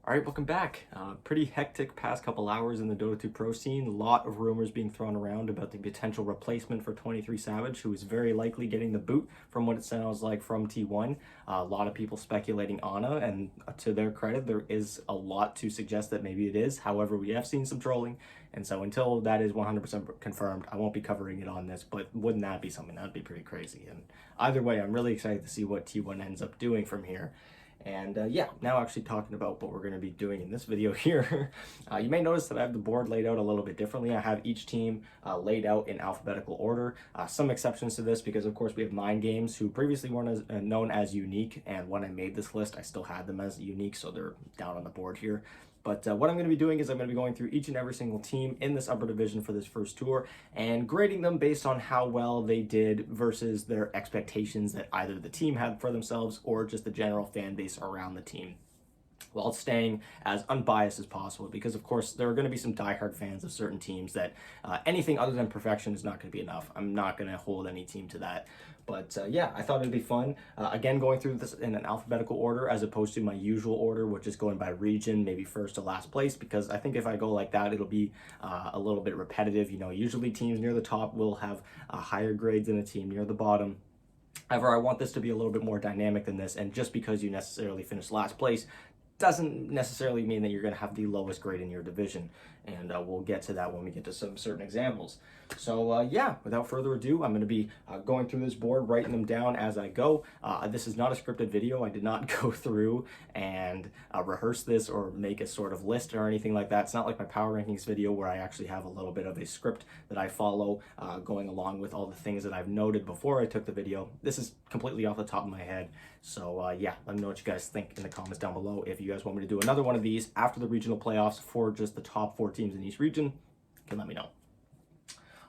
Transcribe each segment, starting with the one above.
All right, welcome back. Pretty hectic past couple hours in the Dota 2 Pro scene. A lot of rumors being thrown around about the potential replacement for 23 Savage, who is very likely getting the boot from what it sounds like from T1. A lot of people speculating Ana, and to their credit, there is a lot to suggest that maybe it is. However, we have seen some trolling, and so until that is 100% confirmed, I won't be covering it on this, but wouldn't that be something? That'd be pretty crazy. And either way, I'm really excited to see what T1 ends up doing from here. And yeah, now actually talking about what we're going to be doing in this video here. You may notice that I have the board laid out a little bit differently. I have each team laid out in alphabetical order. Some exceptions to this because, of course, we have Mind Games, who previously weren't known as unique. And when I made this list, I still had them as unique, so they're down on the board here. But what I'm going to be doing is I'm going to be going through each and every single team in this upper division for this first tour and grading them based on how well they did versus their expectations that either the team had for themselves or just the general fan base around the team, while staying as unbiased as possible, because of course there are going to be some diehard fans of certain teams that anything other than perfection is not going to be enough. I'm not going to hold any team to that. But yeah, I thought it'd be fun. Again, going through this in an alphabetical order as opposed to my usual order, which is going by region, maybe first to last place, because I think if I go like that, it'll be a little bit repetitive. You know, usually teams near the top will have higher grades than a team near the bottom. However, I want this to be a little bit more dynamic than this, and just because you necessarily finish last place doesn't necessarily mean that you're going to have the lowest grade in your division, and we'll get to that when we get to some certain examples. So yeah, without further ado, I'm going to be going through this board, writing them down as I go. This is not a scripted video. I did not go through and rehearse this or make a sort of list or anything like that. It's not like my power rankings video where I actually have a little bit of a script that I follow going along with all the things that I've noted before I took the video. This is completely off the top of my head. So yeah, let me know what you guys think in the comments down below. If you guys want me to do another one of these after the regional playoffs for just the top 4 teams in each region, you can let me know.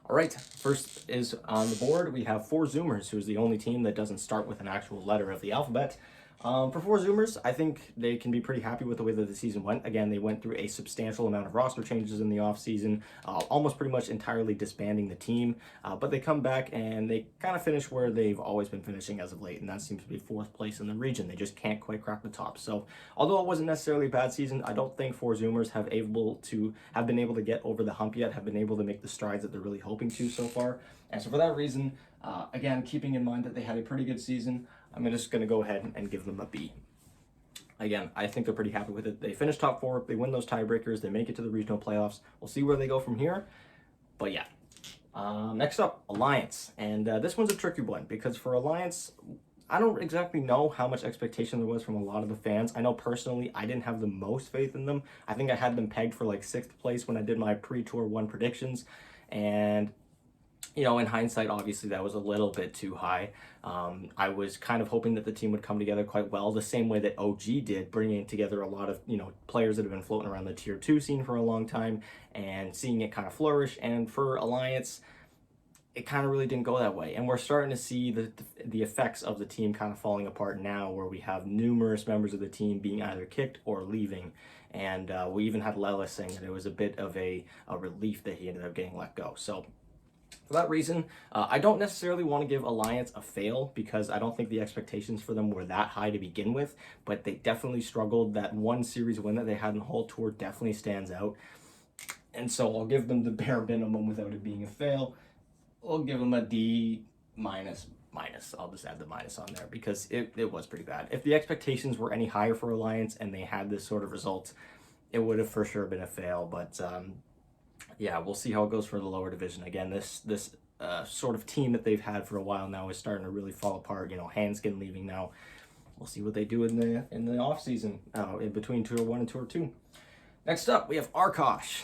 All right, first is on the board, we have 4 Zoomers, who is the only team that doesn't start with an actual letter of the alphabet. For 4 Zoomers, I think they can be pretty happy with the way that the season went. Again, they went through a substantial amount of roster changes in the offseason, almost pretty much entirely disbanding the team. But they come back and they kind of finish where they've always been finishing as of late, and that seems to be 4th place in the region. They just can't quite crack the top. So although it wasn't necessarily a bad season, I don't think 4 Zoomers have been able to get over the hump yet, have been able to make the strides that they're really hoping to so far. And so for that reason, again, keeping in mind that they had a pretty good season, I'm just going to go ahead and give them a B. Again, I think they're pretty happy with it. They finish top 4, they win those tiebreakers, they make it to the regional playoffs. We'll see where they go from here. But yeah. Next up, Alliance. And this one's a tricky one because for Alliance, I don't exactly know how much expectation there was from a lot of the fans. I know personally I didn't have the most faith in them. I think I had them pegged for like 6th place when I did my pre-tour 1 predictions. And you know, in hindsight, obviously that was a little bit too high. I was kind of hoping that the team would come together quite well, the same way that OG did, bringing together a lot of, you know, players that have been floating around the tier 2 scene for a long time and seeing it kind of flourish. And for Alliance, it kind of really didn't go that way. And we're starting to see the effects of the team kind of falling apart now, where we have numerous members of the team being either kicked or leaving. And we even had Lelis saying that it was a bit of a relief that he ended up getting let go. So for that reason, I don't necessarily want to give Alliance a fail because I don't think the expectations for them were that high to begin with, but they definitely struggled. That 1 series win that they had in the whole tour definitely stands out. And so I'll give them the bare minimum without it being a fail. I'll give them a D minus. I'll just add the minus on there because it was pretty bad. If the expectations were any higher for Alliance and they had this sort of result, it would have for sure been a fail, but yeah, we'll see how it goes for the lower division. Again, this sort of team that they've had for a while now is starting to really fall apart. You know, Hanskin leaving now. We'll see what they do in the off season, in between Tour 1 and Tour 2. Next up, we have Arkosh.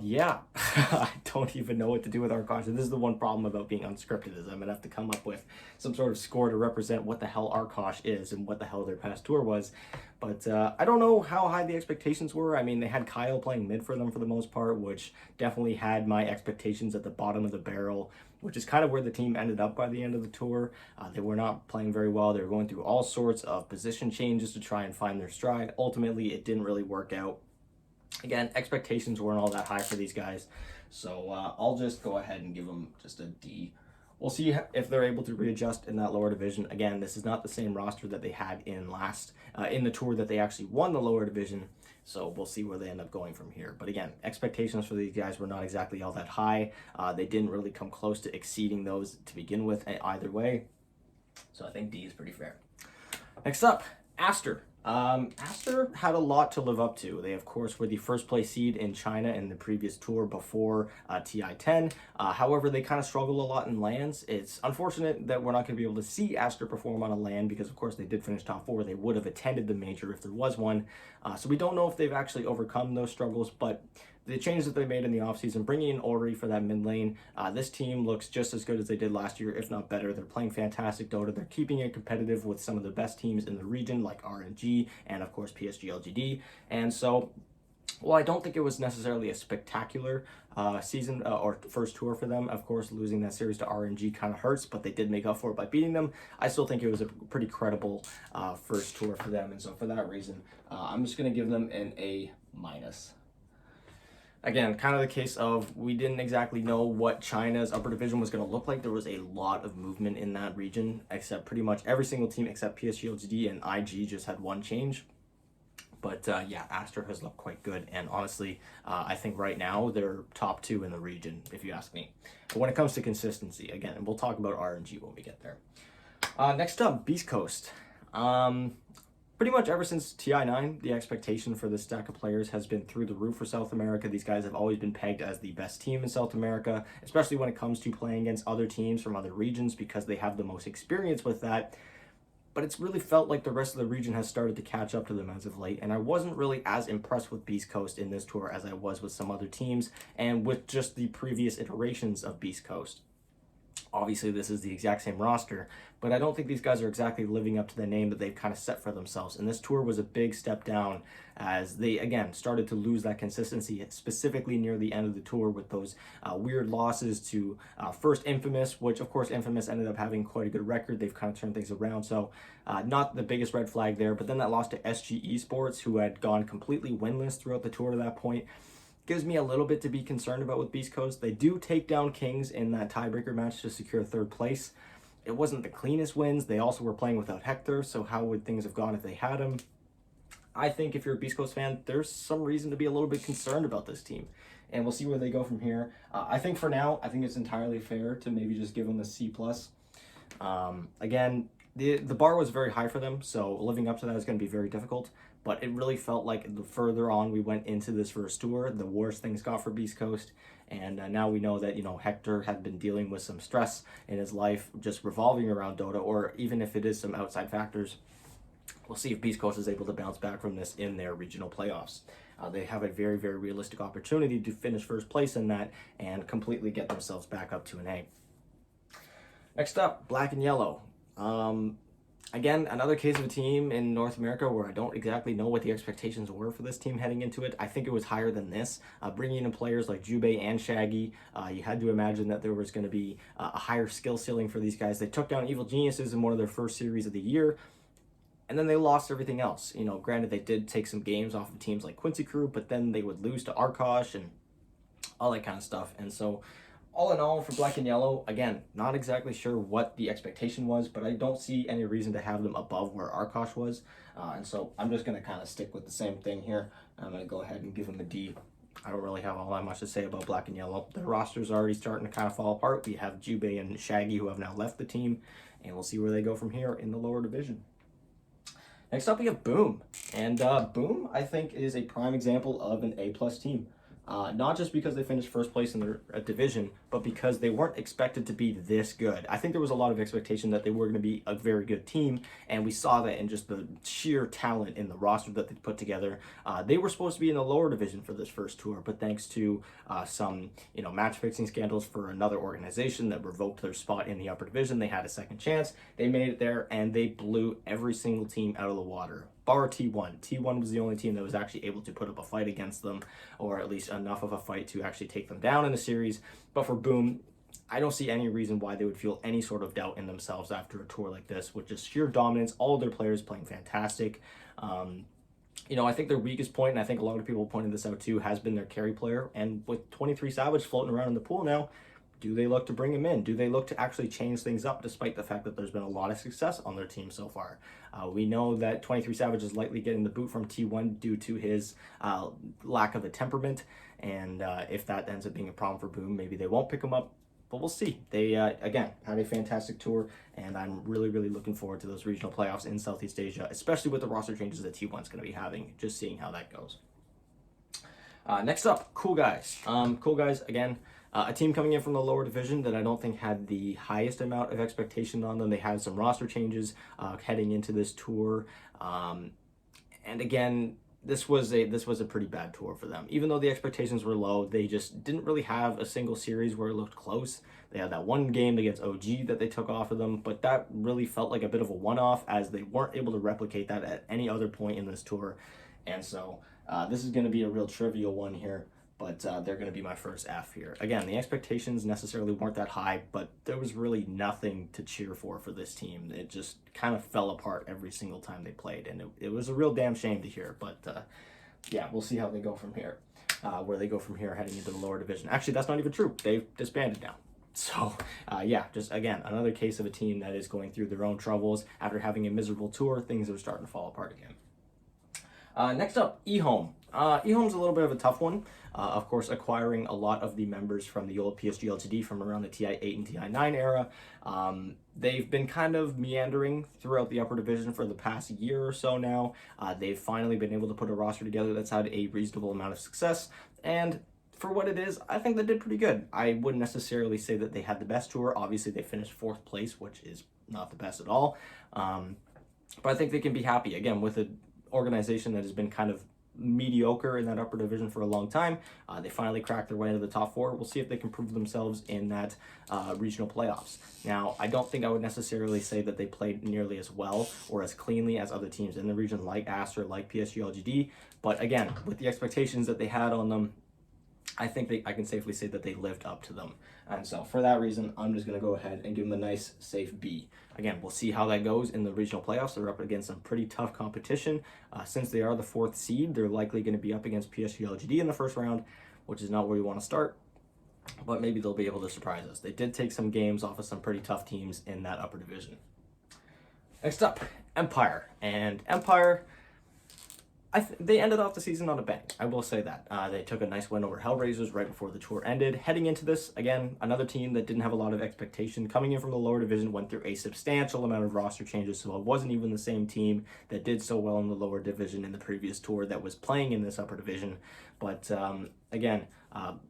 Yeah, I don't even know what to do with Arkosh. This is the one problem about being unscripted, is I'm gonna have to come up with some sort of score to represent what the hell Arkosh is and what the hell their past tour was. But I don't know how high the expectations were. I mean, they had Kyle playing mid for them for the most part, which definitely had my expectations at the bottom of the barrel, which is kind of where the team ended up by the end of the tour. They were not playing very well. They were going through all sorts of position changes to try and find their stride. Ultimately, it didn't really work out. Again, expectations weren't all that high for these guys, so I'll just go ahead and give them just a D we'll see if they're able to readjust in that lower division. Again, this is not the same roster that they had in the tour that they actually won the lower division. So we'll see where they end up going from here. But again, expectations for these guys were not exactly all that high. They didn't really come close to exceeding those to begin with either way. So I think D is pretty fair. Next up, Aster. Aster had a lot to live up to. They, of course, were the first place seed in China in the previous tour before TI10. However, they kind of struggled a lot in lands. It's unfortunate that we're not going to be able to see Aster perform on a land because, of course, they did finish top 4. They would have attended the major if there was one. So we don't know if they've actually overcome those struggles, but the changes that they made in the offseason, bringing in Ori for that mid lane, this team looks just as good as they did last year, if not better. They're playing fantastic Dota. They're keeping it competitive with some of the best teams in the region, like RNG and, of course, PSG LGD. And so, well, I don't think it was necessarily a spectacular season or first tour for them. Of course, losing that series to RNG kind of hurts, but they did make up for it by beating them. I still think it was a pretty credible first tour for them. And so for that reason, I'm just going to give them an A-. Again, kind of the case of we didn't exactly know what China's upper division was going to look like. There was a lot of movement in that region, except pretty much every single team except PSG LGD and IG just had one change. But yeah, Aster has looked quite good. And honestly, I think right now they're top 2 in the region, if you ask me. But when it comes to consistency, again, and we'll talk about RNG when we get there. Next up, Beast Coast. Pretty much ever since TI9, the expectation for this stack of players has been through the roof for South America. These guys have always been pegged as the best team in South America, especially when it comes to playing against other teams from other regions because they have the most experience with that. But it's really felt like the rest of the region has started to catch up to them as of late, and I wasn't really as impressed with Beast Coast in this tour as I was with some other teams and with just the previous iterations of Beast Coast. Obviously, this is the exact same roster, but I don't think these guys are exactly living up to the name that they've kind of set for themselves. And this tour was a big step down as they, again, started to lose that consistency, specifically near the end of the tour with those weird losses to first Infamous, which, of course, Infamous ended up having quite a good record. They've kind of turned things around, so not the biggest red flag there. But then that loss to SG Esports, who had gone completely winless throughout the tour to that point, gives me a little bit to be concerned about with Beast Coast. They do take down Kings in that tiebreaker match to secure 3rd place. It wasn't the cleanest wins. They also were playing without Hector, so how would things have gone if they had him? I think if you're a Beast Coast fan, there's some reason to be a little bit concerned about this team. And we'll see where they go from here. I think for now, I think it's entirely fair to maybe just give them a C+. Again, the bar was very high for them, so living up to that is going to be very difficult. But it really felt like the further on we went into this first tour, the worse things got for Beast Coast. And now we know that, Hector had been dealing with some stress in his life just revolving around Dota, or even if it is some outside factors. We'll see if Beast Coast is able to bounce back from this in their regional playoffs. They have a very, very realistic opportunity to finish first place in that and completely get themselves back up to an A. Next up, Black and Yellow. Again, another case of a team in North America where I don't exactly know what the expectations were for this team heading into it. I think it was higher than this. Bringing in players like Jubei and Shaggy, you had to imagine that there was going to be a higher skill ceiling for these guys. They took down Evil Geniuses in one of their first series of the year, and then they lost everything else. Granted, they did take some games off of teams like Quincy Crew, but then they would lose to Arkosh and all that kind of stuff. And so, all in all, for Black and Yellow, again, not exactly sure what the expectation was, but I don't see any reason to have them above where Arkosh was. And so I'm just going to kind of stick with the same thing here. I'm going to go ahead and give them a D. I don't really have all that much to say about Black and Yellow. Their roster's already starting to kind of fall apart. We have Jubei and Shaggy who have now left the team, and we'll see where they go from here in the lower division. Next up, we have Boom. And Boom, I think, is a prime example of an A+ team. Not just because they finished first place in their division, but because they weren't expected to be this good. I think there was a lot of expectation that they were going to be a very good team, and we saw that in just the sheer talent in the roster that they put together. They were supposed to be in the lower division for this first tour, but thanks to some match-fixing scandals for another organization that revoked their spot in the upper division, they had a second chance. They made it there, and they blew every single team out of the water. Bar T1. T1 was the only team that was actually able to put up a fight against them, or at least enough of a fight to actually take them down in the series. But for Boom, I don't see any reason why they would feel any sort of doubt in themselves after a tour like this, with just sheer dominance, all of their players playing fantastic. I think their weakest point, and I think a lot of people pointed this out too, has been their carry player. And with 23 Savage floating around in the pool now, Do they look to bring him in? Do they look to actually change things up, despite the fact that there's been a lot of success on their team so far? We know that 23 Savage is likely getting the boot from T1 due to his lack of a temperament, and if that ends up being a problem for Boom, maybe they won't pick him up. But we'll see. They, again, had a fantastic tour, and I'm really, really looking forward to those regional playoffs in Southeast Asia, especially with the roster changes that T1's going to be having, just seeing how that goes. Next up, Cool Guys. Cool Guys, again, a team coming in from the lower division that I don't think had the highest amount of expectation on them. They had some roster changes heading into this tour. And again, this was a pretty bad tour for them. Even though the expectations were low, they just didn't really have a single series where it looked close. They had that one game against OG that they took off of them, but that really felt like a bit of a one-off, as they weren't able to replicate that at any other point in this tour. And so this is going to be a real trivial one here, but they're going to be my first F here. Again, the expectations necessarily weren't that high, but there was really nothing to cheer for this team. It just kind of fell apart every single time they played, and it was a real damn shame to hear. But yeah, we'll see how they go from here, where they go from here heading into the lower division. Actually, that's not even true. They've disbanded now. So, yeah, just, again, another case of a team that is going through their own troubles. After having a miserable tour, things are starting to fall apart again. Next up, eHome. eHome's a little bit of a tough one. Of course, acquiring a lot of the members from the old PSG LTD from around the TI8 and TI9 era. They've been kind of meandering throughout the upper division for the past year or so now. They've finally been able to put a roster together that's had a reasonable amount of success, and for what it is, I think they did pretty good. I wouldn't necessarily say that they had the best tour. Obviously, they finished 4th place, which is not the best at all. But I think they can be happy, again, with an organization that has been kind of mediocre in that upper division for a long time. They finally cracked their way into the top 4. We'll see if they can prove themselves in that regional playoffs. Now, I don't think I would necessarily say that they played nearly as well or as cleanly as other teams in the region, like Aster, like PSG LGD. But again, with the expectations that they had on them, I think I can safely say that they lived up to them. And so for that reason, I'm just going to go ahead and give them a nice, safe B. Again, we'll see how that goes in the regional playoffs. They're up against some pretty tough competition. Since they are the 4th seed, they're likely going to be up against PSG LGD in the first round, which is not where you want to start. But maybe they'll be able to surprise us. They did take some games off of some pretty tough teams in that upper division. Next up, Empire. And Empire, they ended off the season on a bang. I will say that. They took a nice win over Hellraisers right before the tour ended. Heading into this, again, another team that didn't have a lot of expectation. Coming in from the lower division, went through a substantial amount of roster changes, so it wasn't even the same team that did so well in the lower division in the previous tour that was playing in this upper division. But again,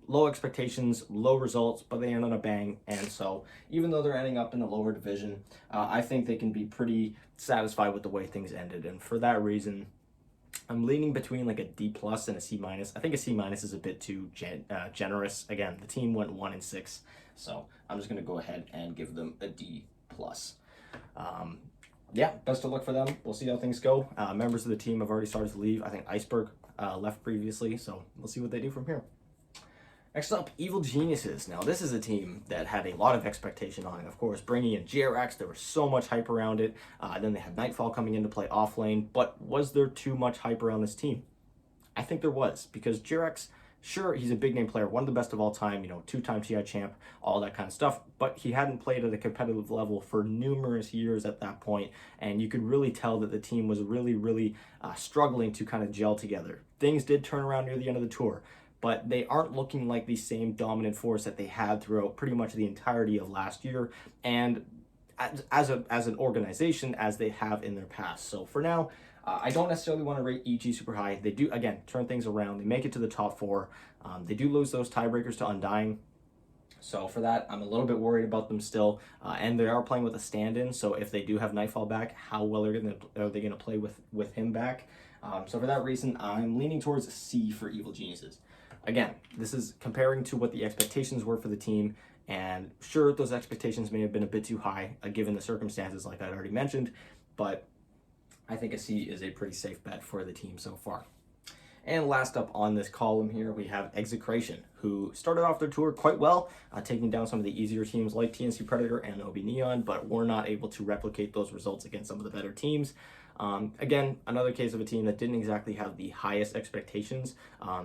low expectations, low results, but they end on a bang. And so even though they're ending up in the lower division, I think they can be pretty satisfied with the way things ended. And for that reason, I'm leaning between like a D plus and a C minus. I think a C minus is a bit too generous. Again, the team went 1-6, so I'm just going to go ahead and give them a D plus. Yeah, best of luck for them. We'll see how things go. Members of the team have already started to leave. I think Iceberg left previously, so we'll see what they do from here. Next up, Evil Geniuses. Now, this is a team that had a lot of expectation on it. Of course, bringing in GRX, there was so much hype around it. Then they had Nightfall coming in to play off lane. But was there too much hype around this team? I think there was, because GRX, sure, he's a big name player, one of the best of all time, 2-time TI champ, all that kind of stuff, but he hadn't played at a competitive level for numerous years at that point, and you could really tell that the team was really, really struggling to kind of gel together. Things did turn around near the end of the tour, but they aren't looking like the same dominant force that they had throughout pretty much the entirety of last year, and as an organization as they have in their past. So for now, I don't necessarily want to rate EG super high. They do, again, turn things around. They make it to the top 4. They do lose those tiebreakers to Undying. So for that, I'm a little bit worried about them still. And they are playing with a stand-in, so if they do have Nightfall back, how well are they going to play with him back? So for that reason, I'm leaning towards a C for Evil Geniuses. Again, this is comparing to what the expectations were for the team, and sure, those expectations may have been a bit too high, given the circumstances like I'd already mentioned, but I think a C is a pretty safe bet for the team so far. And last up on this column here, we have Execration, who started off their tour quite well, taking down some of the easier teams like TNC Predator and OB Neon, but were not able to replicate those results against some of the better teams. Again, another case of a team that didn't exactly have the highest expectations.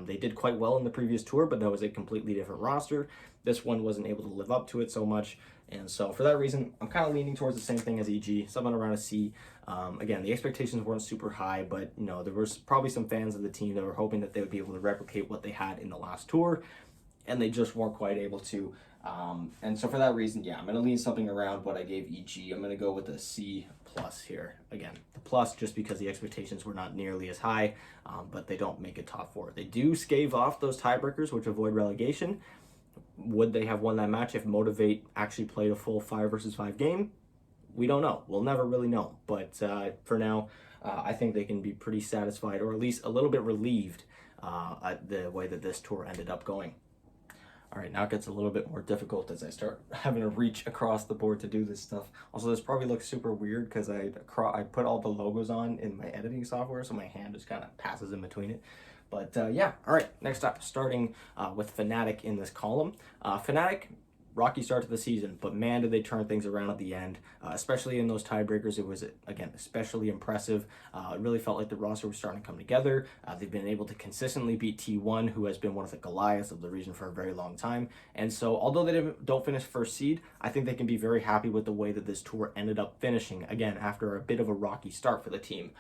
They did quite well in the previous tour, but that was a completely different roster. This one wasn't able to live up to it so much. And so for that reason, I'm kind of leaning towards the same thing as EG, something around a C. Again, the expectations weren't super high, but there was probably some fans of the team that were hoping that they would be able to replicate what they had in the last tour, and they just weren't quite able to. And so for that reason, yeah, I'm going to lean something around what I gave EG. I'm going to go with a C plus here. Again, the plus just because the expectations were not nearly as high, but they don't make it top 4. They do stave off those tiebreakers, which avoid relegation. Would they have won that match if Motivate actually played a full 5 versus 5 game? We don't know. We'll never really know. But for now, I think they can be pretty satisfied, or at least a little bit relieved at the way that this tour ended up going. All right, now it gets a little bit more difficult as I start having to reach across the board to do this stuff. Also, this probably looks super weird because I put all the logos on in my editing software, so my hand just kind of passes in between it. But yeah, all right, next up, starting with Fnatic in this column. Fnatic, rocky start to the season, but man, did they turn things around at the end, especially in those tiebreakers. It was, again, especially impressive. It really felt like the roster was starting to come together. They've been able to consistently beat T1, who has been one of the Goliaths of the region for a very long time. And so, although they don't finish first seed, I think they can be very happy with the way that this tour ended up finishing, again, after a bit of a rocky start for the team.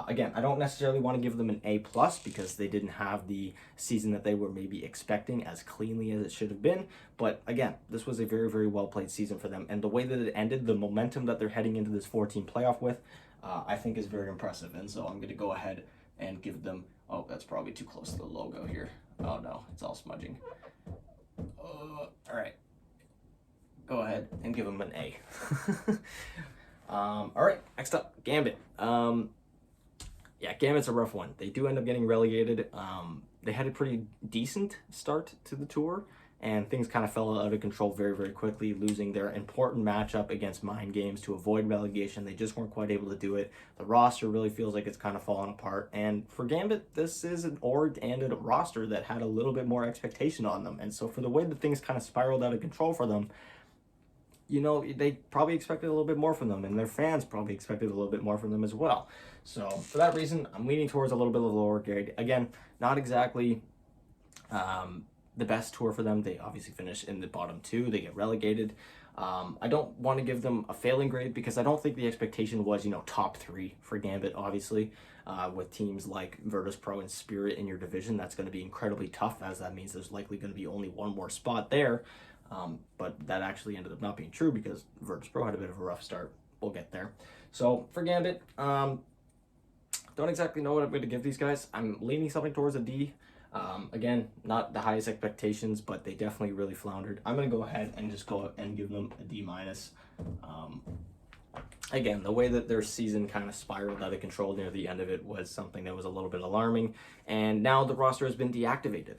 Again, I don't necessarily want to give them an A+ because they didn't have the season that they were maybe expecting as cleanly as it should have been. But again, this was a very, very well-played season for them. And the way that it ended, the momentum that they're heading into this 14 playoff with, I think is very impressive. And so I'm going to go ahead and give them, oh, that's probably too close to the logo here. Oh no, it's all smudging. All right. Go ahead and give them an A. All right, next up, Gambit. Yeah, Gambit's a rough one. They do end up getting relegated. They had a pretty decent start to the tour, and things kind of fell out of control very, very quickly, losing their important matchup against Mind Games to avoid relegation. They just weren't quite able to do it. The roster really feels like it's kind of fallen apart. And for Gambit, this is an org and a roster that had a little bit more expectation on them. And so for the way that things kind of spiraled out of control for them, they probably expected a little bit more from them, and their fans probably expected a little bit more from them as well. So for that reason, I'm leaning towards a little bit of the lower grade. Again, not exactly the best tour for them. They obviously finish in the bottom 2. They get relegated. I don't want to give them a failing grade because I don't think the expectation was, top 3 for Gambit, obviously. With teams like Virtus Pro and Spirit in your division, that's going to be incredibly tough, as that means there's likely going to be only one more spot there. But that actually ended up not being true because Virtus Pro had a bit of a rough start. We'll get there. So for Gambit, don't exactly know what I'm going to give these guys. I'm leaning something towards a D. Again, not the highest expectations, but they definitely really floundered. I'm going to go ahead and just go and give them a D-. Again, the way that their season kind of spiraled out of control near the end of it was something that was a little bit alarming. And now the roster has been deactivated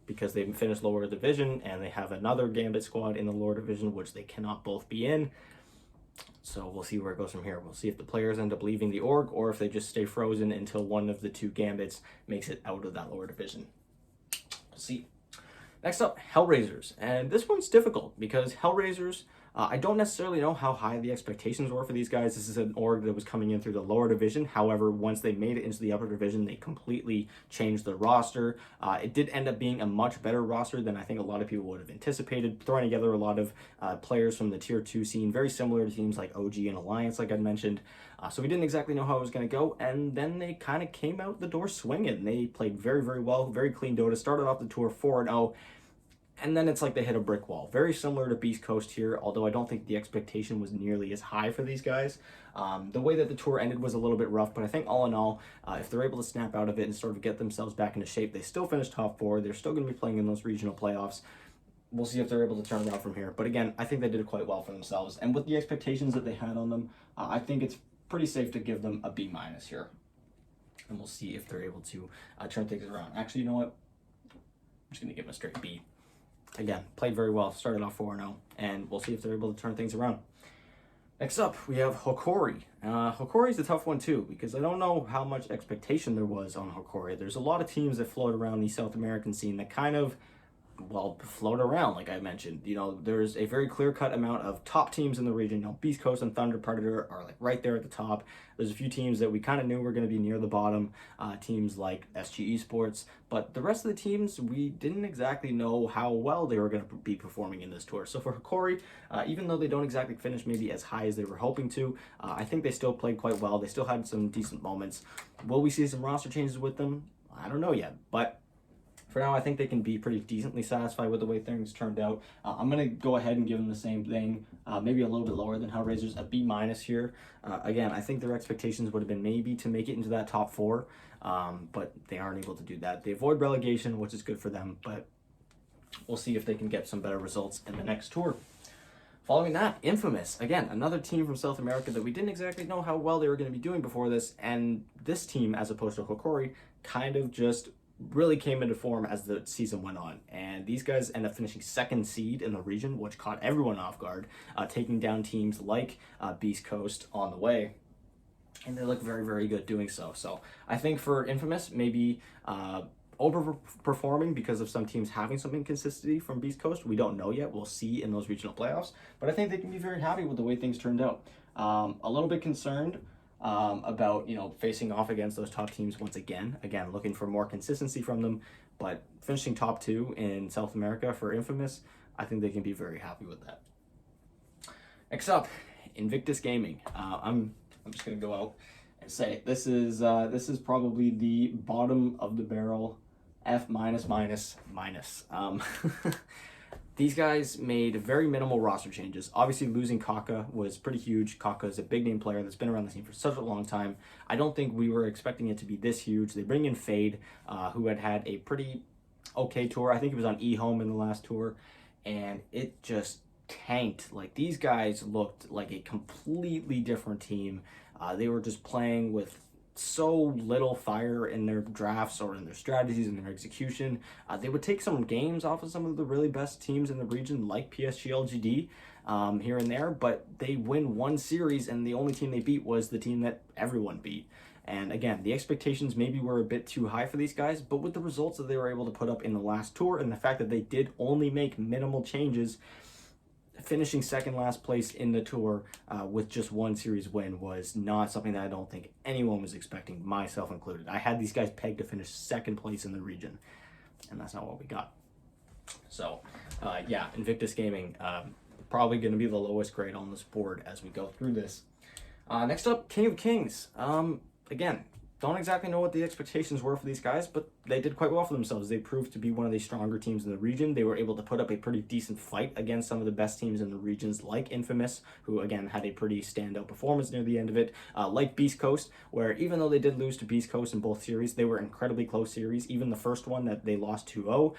because they've finished lower division, and they have another Gambit squad in the lower division, which they cannot both be in. So we'll see where it goes from here. We'll see if the players end up leaving the org or if they just stay frozen until one of the 2 Gambits makes it out of that lower division. We'll see. Next up, Hellraisers. And this one's difficult because Hellraisers, I don't necessarily know how high the expectations were for these guys. This is an org that was coming in through the lower division. However, once they made it into the upper division, they completely changed the roster. It did end up being a much better roster than I think a lot of people would have anticipated, throwing together a lot of players from the Tier 2 scene, very similar to teams like OG and Alliance, like I mentioned. So we didn't exactly know how it was going to go, and then they kind of came out the door swinging. They played very, very well, very clean Dota, started off the tour 4-0, and then it's like they hit a brick wall. Very similar to Beast Coast here, although I don't think the expectation was nearly as high for these guys. The way that the tour ended was a little bit rough, but I think all in all, if they're able to snap out of it and sort of get themselves back into shape, they still finish top 4. They're still going to be playing in those regional playoffs. We'll see if they're able to turn around from here. But again, I think they did quite well for themselves. And with the expectations that they had on them, I think it's pretty safe to give them a B- here. And we'll see if they're able to turn things around. Actually, you know what? I'm just going to give them a straight B. Again, played very well, started off 4-0, and we'll see if they're able to turn things around. Next up, we have Hokori. Hokori's a tough one too, because I don't know how much expectation there was on Hokori. There's a lot of teams that float around the South American scene that kind of well, float around, like I mentioned. There's a very clear-cut amount of top teams in the region. Beast Coast and Thunder Predator are like right there at the top. There's a few teams that we kind of knew were going to be near the bottom, teams like SG Esports, but the rest of the teams, we didn't exactly know how well they were going to be performing in this tour. So for Hikori, even though they don't exactly finish maybe as high as they were hoping to, I think they still played quite well. They still had some decent moments. Will we see some roster changes with them? I don't know yet, but for now, I think they can be pretty decently satisfied with the way things turned out. I'm going to go ahead and give them the same thing, maybe a little bit lower than Hellraisers, a B- here. Again, I think their expectations would have been maybe to make it into that top 4, but they aren't able to do that. They avoid relegation, which is good for them, but we'll see if they can get some better results in the next tour. Following that, Infamous, again, another team from South America that we didn't exactly know how well they were going to be doing before this, and this team, as opposed to Hikori, kind of just really came into form as the season went on. And these guys end up finishing 2nd seed in the region, which caught everyone off guard, taking down teams like Beast Coast on the way. And they look very, very good doing so. So I think for Infamous, maybe overperforming because of some teams having some inconsistency from Beast Coast. We don't know yet. We'll see in those regional playoffs. But I think they can be very happy with the way things turned out. A little bit concerned about facing off against those top teams once again. Again, looking for more consistency from them, but finishing top 2 in South America for Infamous, I think they can be very happy with that. Next up, Invictus Gaming. I'm just gonna go out and say this is probably the bottom of the barrel, F minus minus minus. These guys made very minimal roster changes. Obviously, losing Kaka was pretty huge. Kaka is a big name player that's been around the scene for such a long time. I don't think we were expecting it to be this huge. They bring in Fade, who had a pretty okay tour. I think he was on eHome in the last tour, and it just tanked. Like, these guys looked like a completely different team. They were just playing with so little fire in their drafts or in their strategies and their execution. They would take some games off of some of the really best teams in the region, like PSG LGD, here and there, but they win one series, and the only team they beat was the team that everyone beat. And again, the expectations maybe were a bit too high for these guys, but with the results that they were able to put up in the last tour and the fact that they did only make minimal changes, finishing second last place in the tour with just one series win was not something that I don't think anyone was expecting, myself included. I had these guys pegged to finish 2nd place in the region, and that's not what we got. So, yeah, Invictus Gaming, probably going to be the lowest grade on this board as we go through this. Next up, King of Kings. Again, don't exactly know what the expectations were for these guys, but they did quite well for themselves. They proved to be one of the stronger teams in the region. They were able to put up a pretty decent fight against some of the best teams in the regions, like Infamous, who again had a pretty standout performance near the end of it, like Beast Coast, where even though they did lose to Beast Coast in both series, they were incredibly close series. Even the first one that they lost 2-0,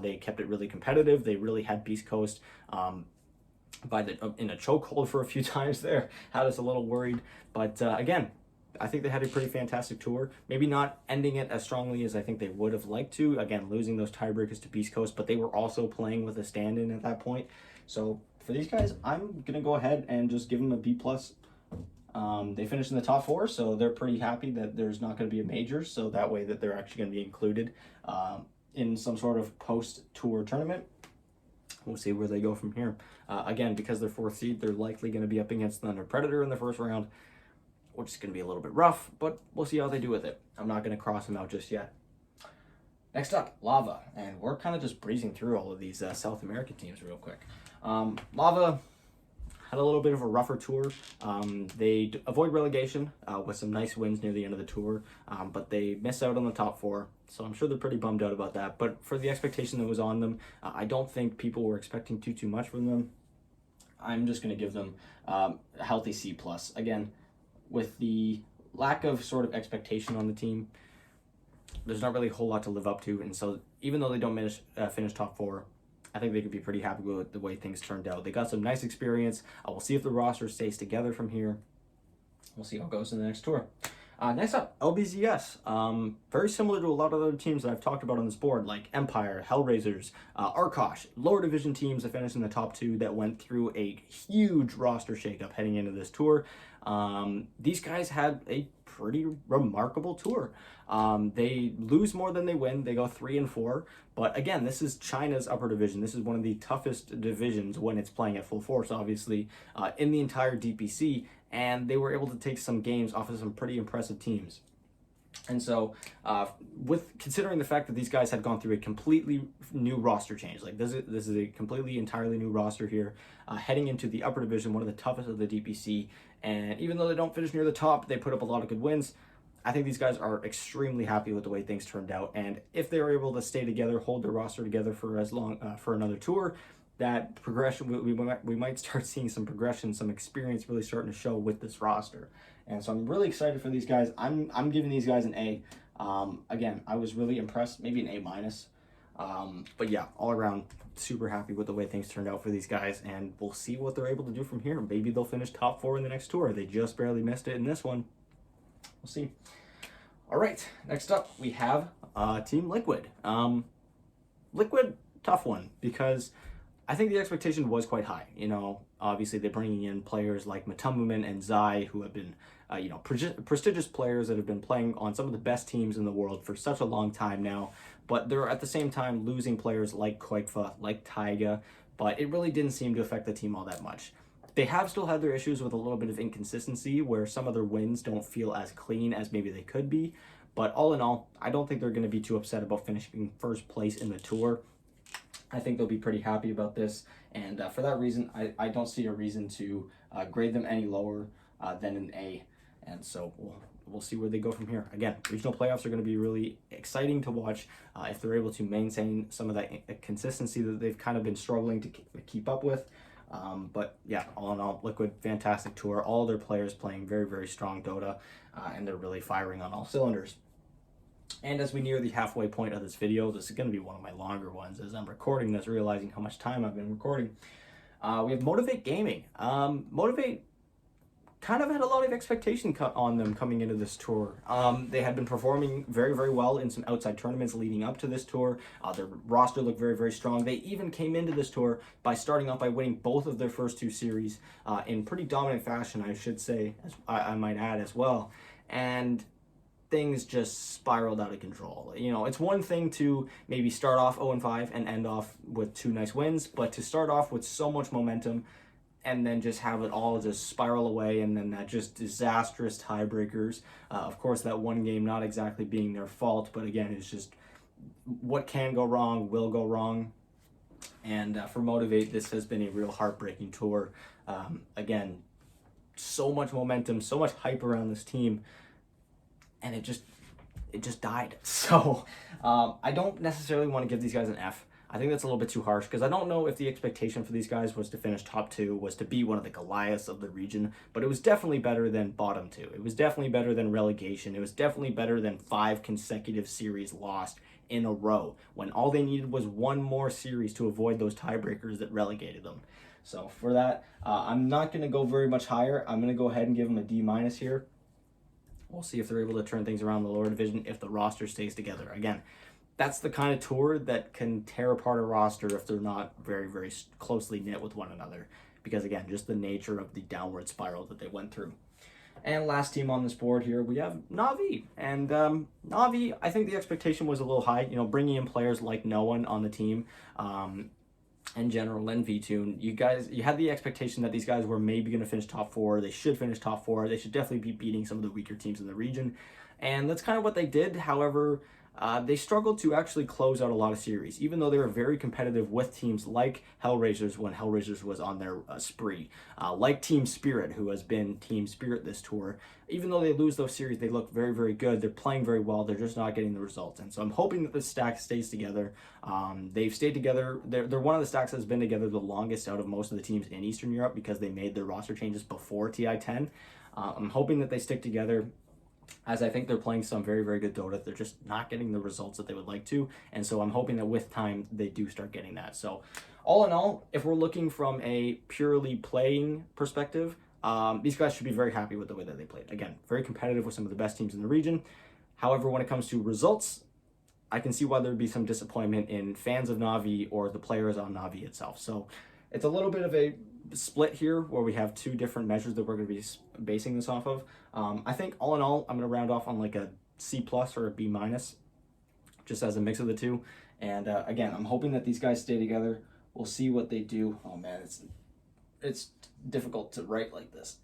they kept it really competitive. They really had Beast Coast in a chokehold for a few times there, had us a little worried. But again, I think they had a pretty fantastic tour. Maybe not ending it as strongly as I think they would have liked to. Again, losing those tiebreakers to Beast Coast, but they were also playing with a stand-in at that point. So for these guys, I'm going to go ahead and just give them a B+. They finished in the top 4, so they're pretty happy that there's not going to be a major, so that way that they're actually going to be included in some sort of post-tour tournament. We'll see where they go from here. Again, because they're 4th seed, they're likely going to be up against Thunder Predator in the first round, which is going to be a little bit rough, but we'll see how they do with it. I'm not going to cross them out just yet. Next up, Lava, and we're kind of just breezing through all of these South American teams real quick. Lava had a little bit of a rougher tour. They avoid relegation with some nice wins near the end of the tour, but they miss out on the top 4, so I'm sure they're pretty bummed out about that. But for the expectation that was on them, I don't think people were expecting too much from them. I'm just going to give them a healthy C+. Again, with the lack of sort of expectation on the team, there's not really a whole lot to live up to. And so even though they don't finish top 4, I think they could be pretty happy with the way things turned out. They got some nice experience. We'll see if the roster stays together from here. We'll see how it goes in the next tour. Next up, LBZS. Very similar to a lot of other teams that I've talked about on this board, like Empire, Hellraisers, Arkosh, lower division teams that finished in the top 2 that went through a huge roster shakeup heading into this tour. These guys had a pretty remarkable tour. They lose more than they win. They go 3-4. But again, this is China's upper division. This is one of the toughest divisions when it's playing at full force, obviously, in the entire DPC. And they were able to take some games off of some pretty impressive teams. And so, with considering the fact that these guys had gone through a completely new roster change, like this is a completely entirely new roster here, heading into the upper division, one of the toughest of the DPC. And even though they don't finish near the top, they put up a lot of good wins. I think these guys are extremely happy with the way things turned out. And if they were able to stay together, hold their roster together for as long for another tour, that progression we might start seeing some progression, some experience really starting to show with this roster. And so I'm really excited for these guys. I'm giving these guys an A. Again, I was really impressed, maybe an A minus. But yeah, all around super happy with the way things turned out for these guys, and we'll see what they're able to do from here. Maybe they'll finish top 4 in the next tour. They just barely missed it in this one. We'll see. All right, next up we have Team Liquid. Liquid, tough one, because I think the expectation was quite high. You know, obviously they're bringing in players like Matumuman and Zai, who have been, prestigious players that have been playing on some of the best teams in the world for such a long time now. But they're at the same time losing players like Koikfa, like Taiga, but it really didn't seem to affect the team all that much. They have still had their issues with a little bit of inconsistency, where some of their wins don't feel as clean as maybe they could be. But all in all, I don't think they're going to be too upset about finishing first place in the tour. I think they'll be pretty happy about this, and for that reason, I don't see a reason to grade them any lower than an A, and so we'll see where they go from here. Again, regional playoffs are going to be really exciting to watch if they're able to maintain some of that consistency that they've kind of been struggling to keep up with. But yeah, all in all, Liquid, fantastic tour. All their players playing very, very strong Dota, and they're really firing on all cylinders. And as we near the halfway point of this video, this is going to be one of my longer ones as I'm recording this, realizing how much time I've been recording. We have Motivate Gaming. Motivate kind of had a lot of expectation on them coming into this tour. They had been performing very, very well in some outside tournaments leading up to this tour. Their roster looked very, very strong. They even came into this tour by starting off by winning both of their first 2 series in pretty dominant fashion, I should say, as I might add as well. And things just spiraled out of control. You know, it's one thing to maybe start off 0-5 and end off with 2 nice wins, but to start off with so much momentum and then just have it all just spiral away, and then that just disastrous tiebreakers. Of course, that one game not exactly being their fault, but again, it's just what can go wrong will go wrong. And for Motivate, this has been a real heartbreaking tour. Again, so much momentum, so much hype around this team, and it just died. So I don't necessarily want to give these guys an F. I think that's a little bit too harsh, because I don't know if the expectation for these guys was to finish top 2, was to be one of the Goliaths of the region, but it was definitely better than bottom 2. It was definitely better than relegation. It was definitely better than 5 consecutive series lost in a row, when all they needed was 1 more series to avoid those tiebreakers that relegated them. So for that, I'm not going to go very much higher. I'm going to go ahead and give them a D- here. We'll see if they're able to turn things around in the lower division if the roster stays together. Again, that's the kind of tour that can tear apart a roster if they're not very, very closely knit with one another. Because again, just the nature of the downward spiral that they went through. And last team on this board here, we have Na'Vi. And Na'Vi, I think the expectation was a little high. You know, bringing in players like no one on the team, and General and V-Tune, you had the expectation that these guys were maybe going to finish top 4. They should finish top 4. They should definitely be beating some of the weaker teams in the region. And that's kind of what they did. However, they struggled to actually close out a lot of series, even though they were very competitive with teams like Hellraisers when Hellraisers was on their spree, like Team Spirit, who has been Team Spirit this tour. Even though they lose those series, they look very, very good. They're playing very well. They're just not getting the results. And so I'm hoping that this stack stays together. They've stayed together. They're one of the stacks that's been together the longest out of most of the teams in Eastern Europe, because they made their roster changes before TI10. I'm hoping that they stick together, as I think they're playing some very, very good Dota. They're just not getting the results that they would like to. And so I'm hoping that with time, they do start getting that. So all in all, if we're looking from a purely playing perspective, these guys should be very happy with the way that they played. Again, very competitive with some of the best teams in the region. However, when it comes to results, I can see why there'd be some disappointment in fans of Na'Vi or the players on Na'Vi itself. So it's a little bit of a split here, where we have 2 different measures that we're going to be basing this off of. I think all in all, I'm going to round off on like a C plus or a B minus, just as a mix of the two. And again, I'm hoping that these guys stay together. We'll see what they do. Oh man, it's difficult to write like this.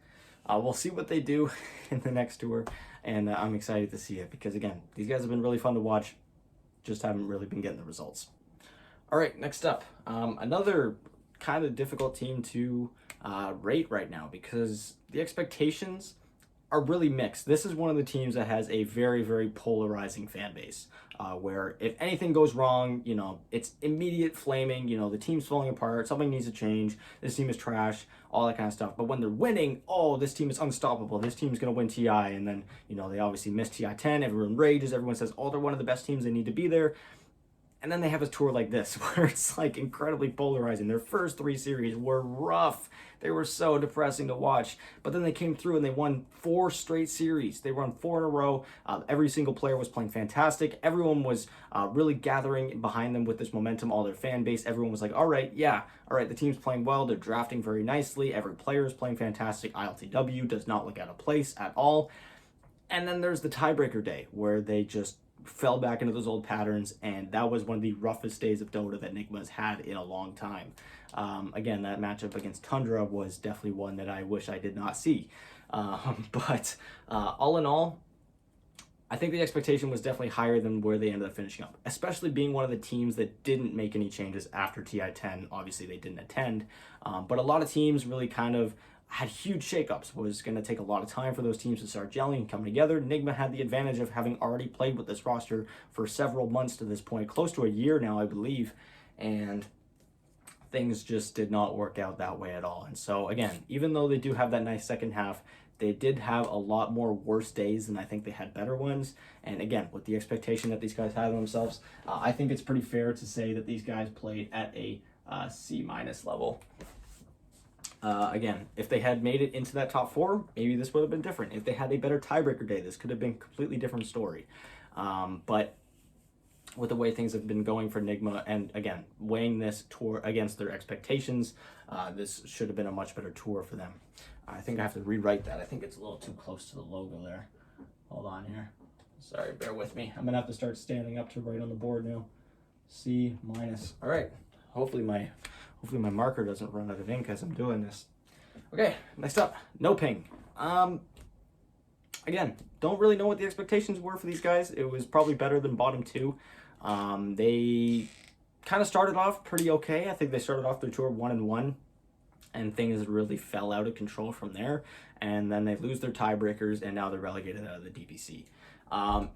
We'll see what they do in the next tour, and I'm excited to see it because again, these guys have been really fun to watch. Just haven't really been getting the results. All right, next up, another kind of difficult team to rate right now because the expectations are really mixed. This is one of the teams that has a very, very polarizing fan base, where if anything goes wrong, you know, it's immediate flaming, you know, the team's falling apart, something needs to change, this team is trash, all that kind of stuff. But when they're winning, oh, this team is unstoppable, this team's going to win TI, and then, you know, they obviously miss TI 10, everyone rages, everyone says, oh, they're one of the best teams, they need to be there. And then they have a tour like this where it's like incredibly polarizing. Their first 3 series were rough. They were so depressing to watch. But then they came through and they won 4 straight series. They won 4 in a row. Every single player was playing fantastic. Everyone was really gathering behind them with this momentum, all their fan base. Everyone was like, all right, the team's playing well. They're drafting very nicely. Every player is playing fantastic. ILTW does not look out of place at all. And then there's the tiebreaker day where they just fell back into those old patterns, and that was one of the roughest days of Dota that Nigma's had in a long time. Again, that matchup against Tundra was definitely one that I wish I did not see. But all in all, I think the expectation was definitely higher than where they ended up finishing up, especially being one of the teams that didn't make any changes after TI-10. Obviously, they didn't attend, but a lot of teams really kind of had huge shakeups. It was going to take a lot of time for those teams to start gelling and coming together. Nigma had the advantage of having already played with this roster for several months to this point, close to a year now, I believe, and things just did not work out that way at all. And so again, even though they do have that nice second half, they did have a lot more worse days than I think they had better ones. And again, with the expectation that these guys had of themselves, I think it's pretty fair to say that these guys played at a C minus level. Again, if they had made it into that top 4, maybe this would have been different. If they had a better tiebreaker day, this could have been a completely different story. But with the way things have been going for Nigma, and again, weighing this tour against their expectations, this should have been a much better tour for them. I think I have to rewrite that. I think it's a little too close to the logo there. Hold on here. Sorry, bear with me. I'm going to have to start standing up to write on the board now. C minus. All right. Hopefully my marker doesn't run out of ink as I'm doing this. Okay, next up, No Ping. Again, don't really know what the expectations were for these guys. It was probably better than bottom 2. They kind of started off pretty okay. I think they started off their tour 1-1, and things really fell out of control from there. And then they lose their tiebreakers, and now they're relegated out of the DPC.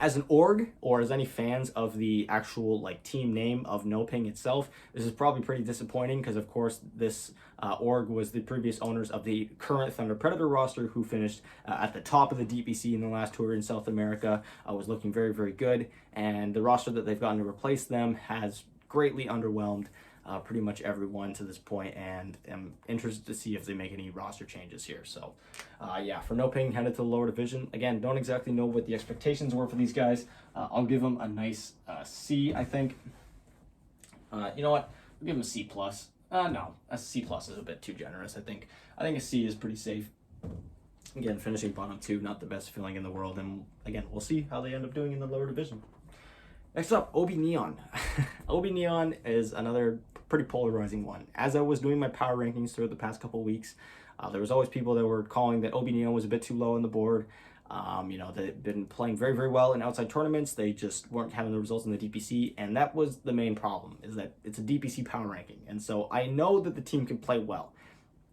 As an org, or as any fans of the actual like team name of No Ping itself, this is probably pretty disappointing because of course this org was the previous owners of the current Thunder Predator roster, who finished at the top of the DPC in the last tour in South America, was looking very, very good, and the roster that they've gotten to replace them has greatly underwhelmed pretty much everyone to this point, and I'm interested to see if they make any roster changes here. So yeah, for No Ping, headed to the lower division. Again, don't exactly know what the expectations were for these guys. I'll give them a nice C, I think. You know what? I'll give them a C plus. No, a C plus is a bit too generous, I think. I think a C is pretty safe. Again, finishing bottom 2, not the best feeling in the world, and again, we'll see how they end up doing in the lower division. Next up, OB Neon. OB Neon is another pretty polarizing one. As I was doing my power rankings throughout the past couple weeks, there was always people that were calling that OB Neon was a bit too low on the board. You know, they've been playing very, very well in outside tournaments. They just weren't having the results in the DPC, and that was the main problem, is that it's a DPC power ranking. And so I know that the team can play well.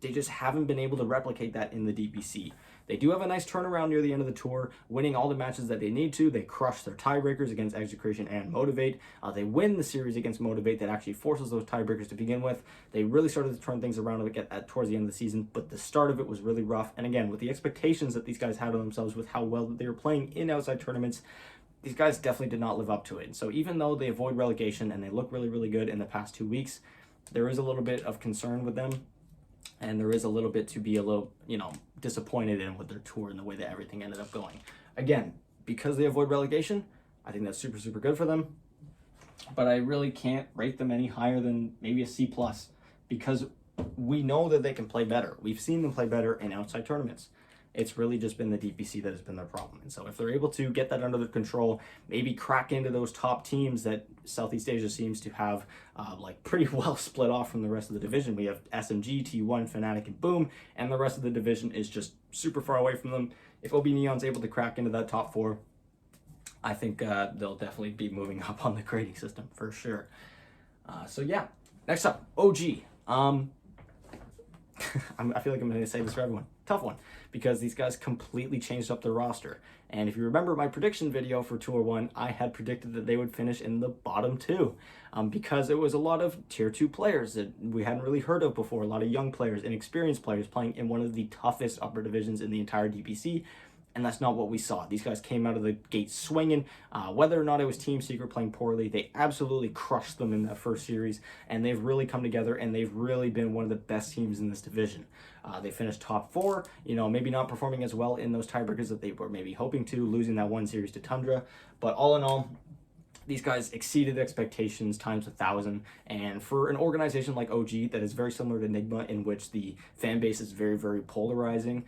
They just haven't been able to replicate that in the DPC. They do have a nice turnaround near the end of the tour, winning all the matches that they need to. They crush their tiebreakers against Execution and Motivate. They win the series against Motivate that actually forces those tiebreakers to begin with. They really started to turn things around towards the end of the season, but the start of it was really rough. And again, with the expectations that these guys had of themselves with how well they were playing in outside tournaments, these guys definitely did not live up to it. And so even though they avoid relegation and they look really, really good in the past 2 weeks, there is a little bit of concern with them. And there is a little bit to be a little, you know, disappointed in with their tour and the way that everything ended up going. Again, because they avoid relegation, I think that's super, super good for them. But I really can't rate them any higher than maybe a C+, because we know that they can play better. We've seen them play better in outside tournaments. It's really just been the DPC that has been their problem. And so if they're able to get that under their control, maybe crack into those top teams that Southeast Asia seems to have like pretty well split off from the rest of the division. We have SMG, T1, Fnatic, and Boom, and the rest of the division is just super far away from them. If OB Neon's able to crack into that top 4, I think they'll definitely be moving up on the grading system for sure. So yeah, next up, OG. I feel like I'm going to say this for everyone. Tough one, because these guys completely changed up their roster. And if you remember my prediction video for Tour 1, I had predicted that they would finish in the bottom 2 because it was a lot of Tier 2 players that we hadn't really heard of before, a lot of young players, inexperienced players playing in one of the toughest upper divisions in the entire DPC. And that's not what we saw. These guys came out of the gate swinging. Whether or not it was Team Secret playing poorly, they absolutely crushed them in that first series, and they've really come together, and they've really been one of the best teams in this division. They finished top 4, maybe not performing as well in those tiebreakers that they were maybe hoping to, losing that one series to Tundra. But all in all, these guys exceeded expectations times 1,000, and for an organization like OG that is very similar to Enigma, in which the fan base is very, very polarizing,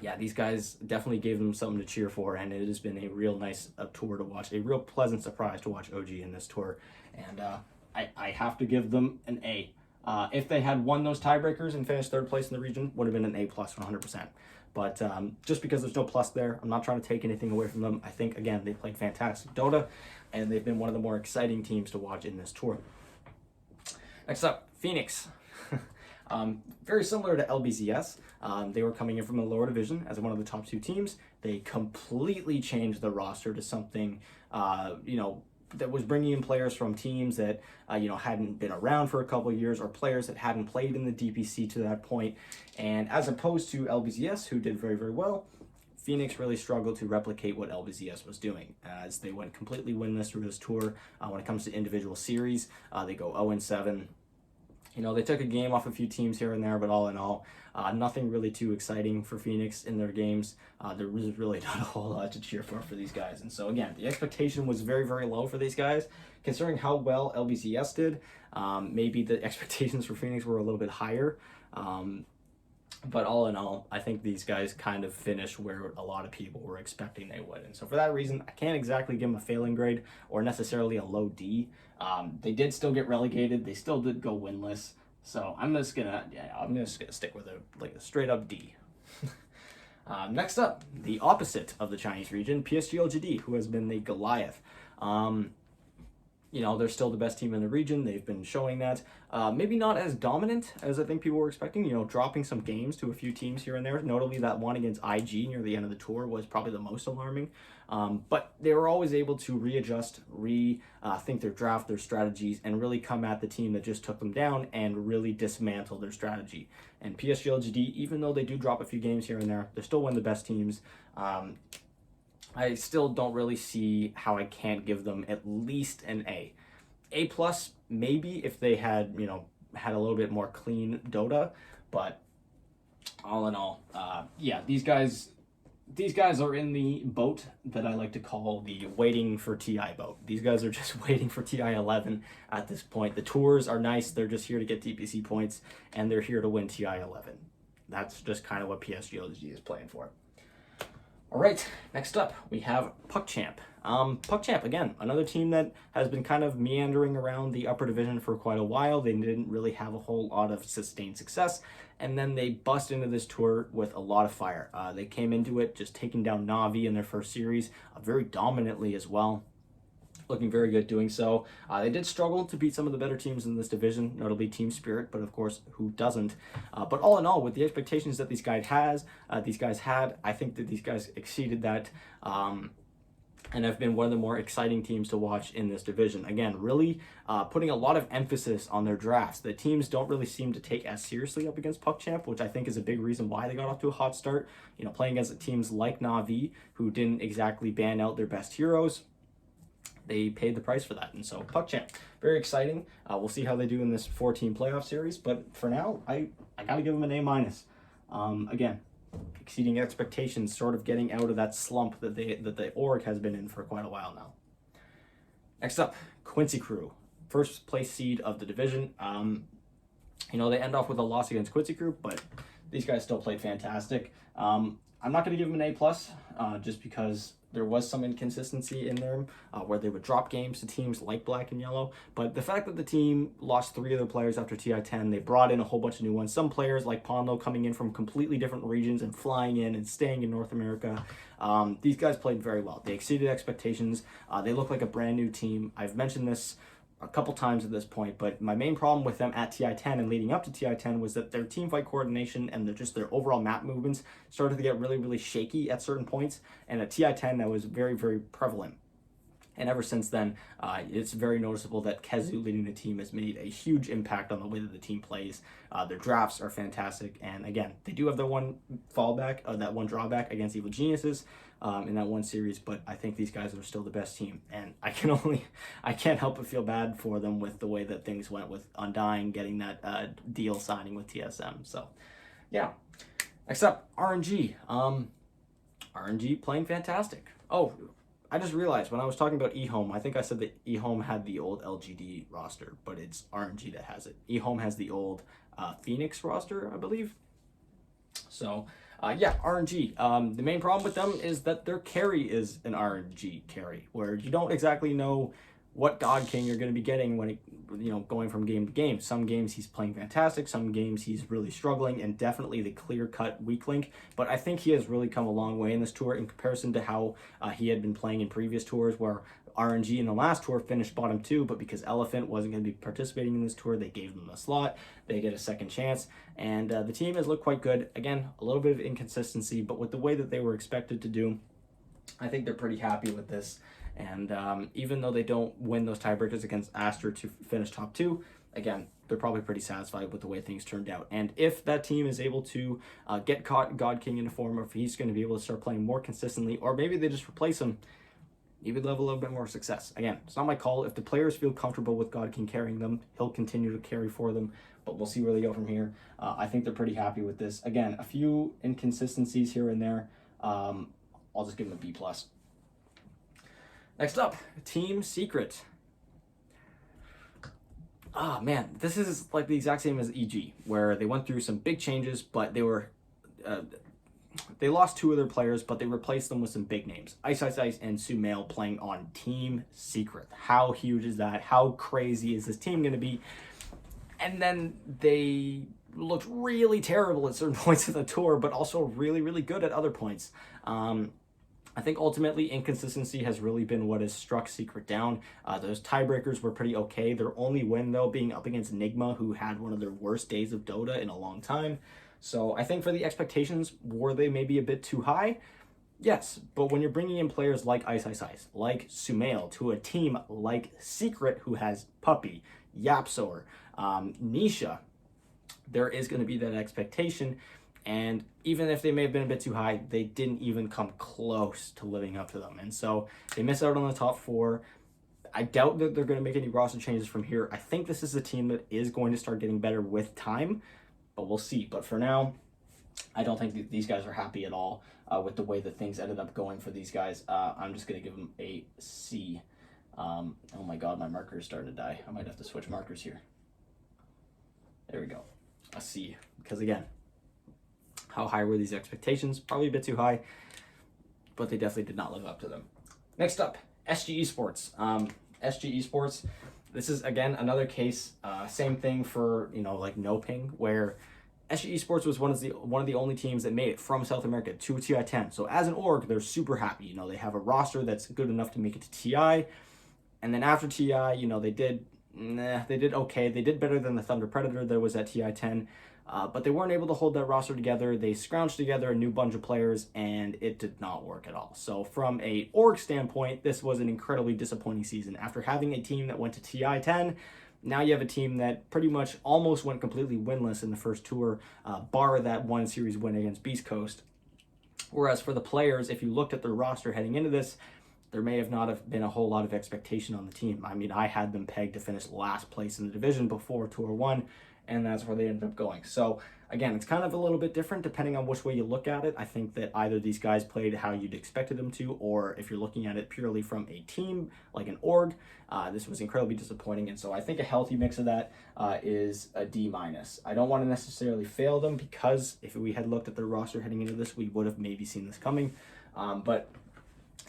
yeah, these guys definitely gave them something to cheer for, and it has been a real nice tour to watch, a real pleasant surprise to watch OG in this tour, and I have to give them an A. If they had won those tiebreakers and finished 3rd place in the region, would have been an A+ 100%. But just because there's no plus there, I'm not trying to take anything away from them. I think, again, they played fantastic Dota, and they've been one of the more exciting teams to watch in this tour. Next up, Phoenix. Very similar to LBZS. They were coming in from the lower division as one of the top 2 teams. They completely changed the roster to something, that was bringing in players from teams that, hadn't been around for a couple of years, or players that hadn't played in the DPC to that point. And as opposed to LBZS, who did very, very well, Phoenix really struggled to replicate what LBZS was doing, as they went completely winless through this tour. When it comes to individual series, they go 0-7. They took a game off a few teams here and there, but all in all, nothing really too exciting for Phoenix in their games. There was really not a whole lot to cheer for these guys. And so, again, the expectation was very, very low for these guys. Considering how well LBCS did, maybe the expectations for Phoenix were a little bit higher. But all in all, I think these guys kind of finished where a lot of people were expecting they would. And so for that reason, I can't exactly give them a failing grade or necessarily a low D. They did still get relegated. They still did go winless. So I'm just gonna stick with a straight up D. Next up, the opposite of the Chinese region, PSG LGD, who has been the Goliath. They're still the best team in the region. They've been showing that. Maybe not as dominant as I think people were expecting, dropping some games to a few teams here and there. Notably, that one against IG near the end of the tour was probably the most alarming. But they were always able to readjust, think their draft, their strategies, and really come at the team that just took them down and really dismantle their strategy. And PSG LGD, even though they do drop a few games here and there, they're still one of the best teams. I still don't really see how I can't give them at least an A. A+, maybe if they had, had a little bit more clean Dota, but all in all, yeah, these guys are in the boat that I like to call the waiting for TI boat. These guys are just waiting for TI 11 at this point. The tours are nice. They're just here to get DPC points, and they're here to win TI 11. That's just kind of what PSG LG is playing for. All right, next up, we have PuckChamp. PuckChamp, again, another team that has been kind of meandering around the upper division for quite a while. They didn't really have a whole lot of sustained success, and then they bust into this tour with a lot of fire. They came into it just taking down Na'Vi in their first series, very dominantly as well. Looking very good doing so. They did struggle to beat some of the better teams in this division, notably Team Spirit, but of course, who doesn't? But all in all, with the expectations that these guys had, I think that these guys exceeded that, and have been one of the more exciting teams to watch in this division. Again, really putting a lot of emphasis on their drafts. The teams don't really seem to take as seriously up against PuckChamp, which I think is a big reason why they got off to a hot start. Playing against teams like Na'Vi, who didn't exactly ban out their best heroes. They paid the price for that. And so PuckChamp, very exciting. We'll see how they do in this 4-team playoff series. But for now, I got to give them an A-. Again, exceeding expectations, sort of getting out of that slump that the org has been in for quite a while now. Next up, Quincy Crew, first place seed of the division. They end off with a loss against Quincy Crew, but these guys still played fantastic. I'm not going to give them an A+, just because there was some inconsistency in there where they would drop games to teams like Black and Yellow. But the fact that the team lost 3 other players after TI-10, they brought in a whole bunch of new ones. Some players like Pondo coming in from completely different regions and flying in and staying in North America. These guys played very well. They exceeded expectations. They look like a brand new team. I've mentioned this a couple times at this point, but my main problem with them at TI-10 and leading up to TI-10 was that their team fight coordination and their overall map movements started to get really, really shaky at certain points, and at TI-10 that was very, very prevalent. And ever since then, it's very noticeable that Kezu leading the team has made a huge impact on the way that the team plays. Their drafts are fantastic, and again, they do have their one fallback, that one drawback against Evil Geniuses in that one series, but I think these guys are still the best team, and I can't help but feel bad for them with the way that things went with Undying getting that deal signing with TSM. So, yeah. Next up, RNG. RNG playing fantastic. Oh, I just realized when I was talking about eHome, I think I said that eHome had the old LGD roster, but it's RNG that has it. eHome has the old Phoenix roster, I believe. So, yeah, RNG. The main problem with them is that their carry is an RNG carry, where you don't exactly know what God King you're going to be getting when going from game to game. Some games he's playing fantastic, some games he's really struggling, and definitely the clear-cut weak link. But I think he has really come a long way in this tour in comparison to how he had been playing in previous tours, where RNG in the last tour finished bottom 2, but because Elephant wasn't going to be participating in this tour, they gave them a slot. They get a second chance, and the team has looked quite good. Again, a little bit of inconsistency, but with the way that they were expected to do, I think they're pretty happy with this. And even though they don't win those tiebreakers against Aster to finish top 2, again, they're probably pretty satisfied with the way things turned out. And if that team is able to get God King in a form, or if he's going to be able to start playing more consistently, or maybe they just replace him, he would have a little bit more success. Again, it's not my call. If the players feel comfortable with God King carrying them, he'll continue to carry for them, but we'll see where they go from here. I think they're pretty happy with this. Again, a few inconsistencies here and there. I'll just give them a B+. Next up, Team Secret. Ah, man, this is like the exact same as EG, where they went through some big changes, but they lost 2 of their players, but they replaced them with some big names. Ice and Sumail playing on Team Secret. How huge is that? How crazy is this team going to be? And then they looked really terrible at certain points of the tour, but also really, really good at other points. I think ultimately inconsistency has really been what has struck Secret down. Those tiebreakers were pretty okay. Their only win, though, being up against Nigma, who had one of their worst days of Dota in a long time. So I think for the expectations, were they maybe a bit too high? Yes, but when you're bringing in players like Ice, like Sumail, to a team like Secret, who has Puppy, Yapsor, Nisha, there is going to be that expectation. And even if they may have been a bit too high, they didn't even come close to living up to them. And so they miss out on the top 4. I doubt that they're going to make any roster changes from here. I think this is a team that is going to start getting better with time, but we'll see. But for now, I don't think these guys are happy at all with the way that things ended up going for these guys. I'm just going to give them a C. Oh my God, my marker is starting to die. I might have to switch markers here. There we go. A C. Because again, how high were these expectations? Probably a bit too high, but they definitely did not live up to them. Next up, SG Esports. SG Esports, this is, again, another case, same thing for, like No Ping, where SG Esports was one of the only teams that made it from South America to TI-10. So as an org, they're super happy. They have a roster that's good enough to make it to TI. And then after TI, they did okay. They did better than the Thunder Predator that was at TI-10. But they weren't able to hold that roster together. They scrounged together a new bunch of players, and it did not work at all. So from a org standpoint, this was an incredibly disappointing season. After having a team that went to TI-10, now you have a team that pretty much almost went completely winless in the first tour, bar that one series win against Beast Coast. Whereas for the players, if you looked at their roster heading into this, there may have not have been a whole lot of expectation on the team. I mean, I had them pegged to finish last place in the division before Tour 1, and that's where they ended up going. So again, it's kind of a little bit different depending on which way you look at it. I think that either these guys played how you'd expected them to, or if you're looking at it purely from a team, like an org, this was incredibly disappointing. And so I think a healthy mix of that is a D-. I don't want to necessarily fail them, because if we had looked at their roster heading into this, we would have maybe seen this coming. But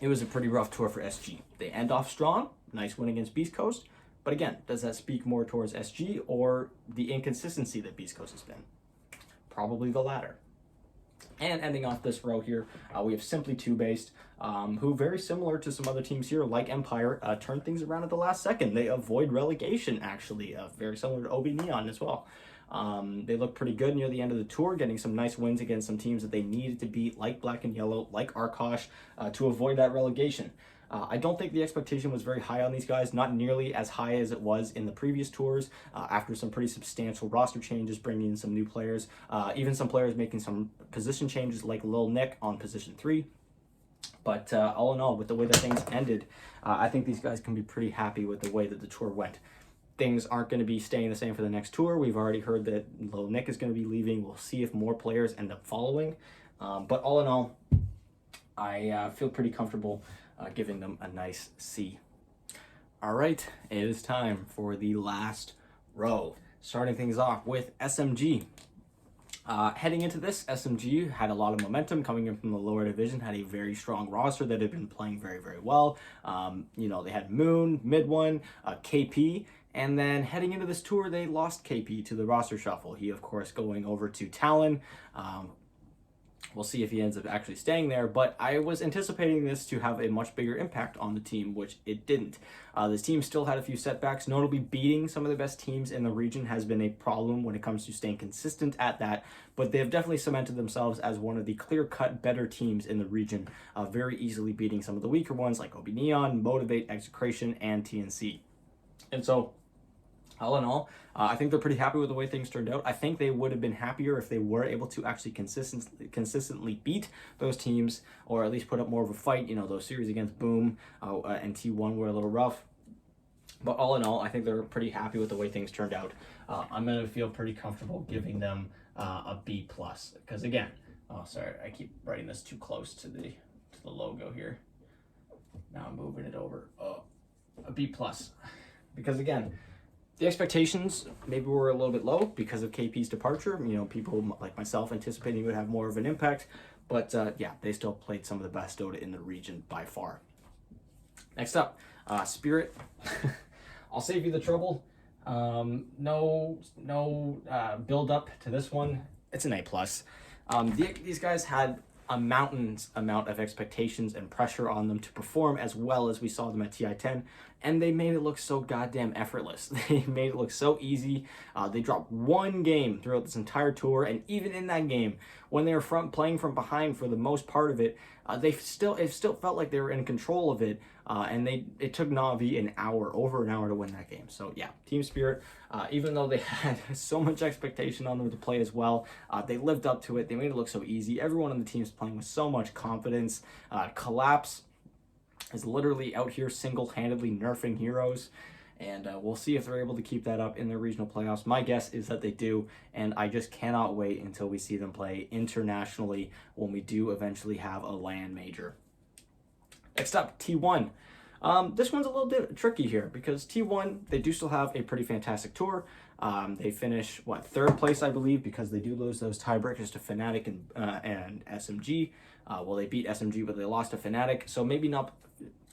it was a pretty rough tour for SG. They end off strong, nice win against Beast Coast. But again, does that speak more towards SG or the inconsistency that Beast Coast has been? Probably the latter. And ending off this row here, we have Simply 2 Based, who, very similar to some other teams here, like Empire, turned things around at the last second. They avoid relegation, actually, very similar to OB Neon as well. They look pretty good near the end of the tour, getting some nice wins against some teams that they needed to beat, like Black and Yellow, like Arkosh, to avoid that relegation. I don't think the expectation was very high on these guys, not nearly as high as it was in the previous tours, after some pretty substantial roster changes, bringing in some new players, even some players making some position changes like Lil Nick on position 3. But all in all, with the way that things ended, I think these guys can be pretty happy with the way that the tour went. Things aren't going to be staying the same for the next tour. We've already heard that Lil Nick is going to be leaving. We'll see if more players end up following. But all in all, I feel pretty comfortable giving them a nice C. All right, it is time for the last row. Starting things off with SMG. Heading into this, SMG had a lot of momentum coming in from the lower division, had a very strong roster that had been playing very, very well. You know, they had Moon, Mid1, KP, and then heading into this tour, they lost KP to the roster shuffle. He, of course, going over to Talon. We'll see if he ends up actually staying there, but I was anticipating this to have a much bigger impact on the team, which it didn't. This team still had a few setbacks. Notably, beating some of the best teams in the region has been a problem when it comes to staying consistent at that, but they have definitely cemented themselves as one of the clear-cut better teams in the region, very easily beating some of the weaker ones like OB Neon, Motivate, Execration, and TNC. And so, all in all, I think they're pretty happy with the way things turned out. I think they would have been happier if they were able to actually consistently beat those teams, or at least put up more of a fight. You know, those series against Boom and T1 were a little rough. But all in all, I think they're pretty happy with the way things turned out. I'm going to feel pretty comfortable giving them a B+. Because again, oh, sorry, I keep writing this too close to the logo here. Now I'm moving it over. Oh, a B+. Because again, the expectations maybe were a little bit low because of KP's departure. You know, people like myself anticipating he would have more of an impact. But yeah, they still played some of the best Dota in the region by far. Next up, Spirit. I'll save you the trouble. No build up to this one. It's an A+. These guys had a mountain's amount of expectations and pressure on them to perform as well as we saw them at TI-10, and they made it look so goddamn effortless. They made it look so easy. They dropped one game throughout this entire tour, and even in that game, when they were playing from behind for the most part of it, it still felt like they were in control of it, and it took Na'Vi over an hour to win that game. So yeah, Team Spirit, even though they had so much expectation on them to play as well, they lived up to it. They made it look so easy. Everyone on the team is playing with so much confidence. Collapse is literally out here single-handedly nerfing heroes, and we'll see if they're able to keep that up in their regional playoffs. My guess is that they do, and I just cannot wait until we see them play internationally when we do eventually have a LAN major. Next up, T1. This one's a little bit tricky here because T1, they do still have a pretty fantastic tour. They finish, third place, I believe, because they do lose those tiebreakers to Fnatic and SMG. Well, they beat SMG, but they lost to Fnatic, so maybe not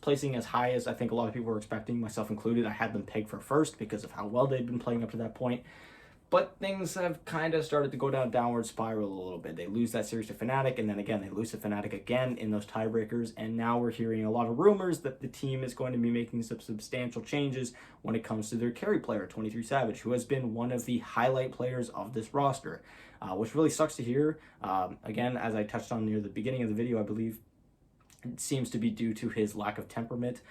placing as high as I think a lot of people were expecting, myself included. I had them pegged for first because of how well they'd been playing up to that point. But things have kind of started to go down a downward spiral a little bit. They lose that series to Fnatic, and then again, they lose to Fnatic again in those tiebreakers, and now we're hearing a lot of rumors that the team is going to be making some substantial changes when it comes to their carry player, 23 Savage, who has been one of the highlight players of this roster, which really sucks to hear. Again, as I touched on near the beginning of the video, I believe, it seems to be due to his lack of temperament,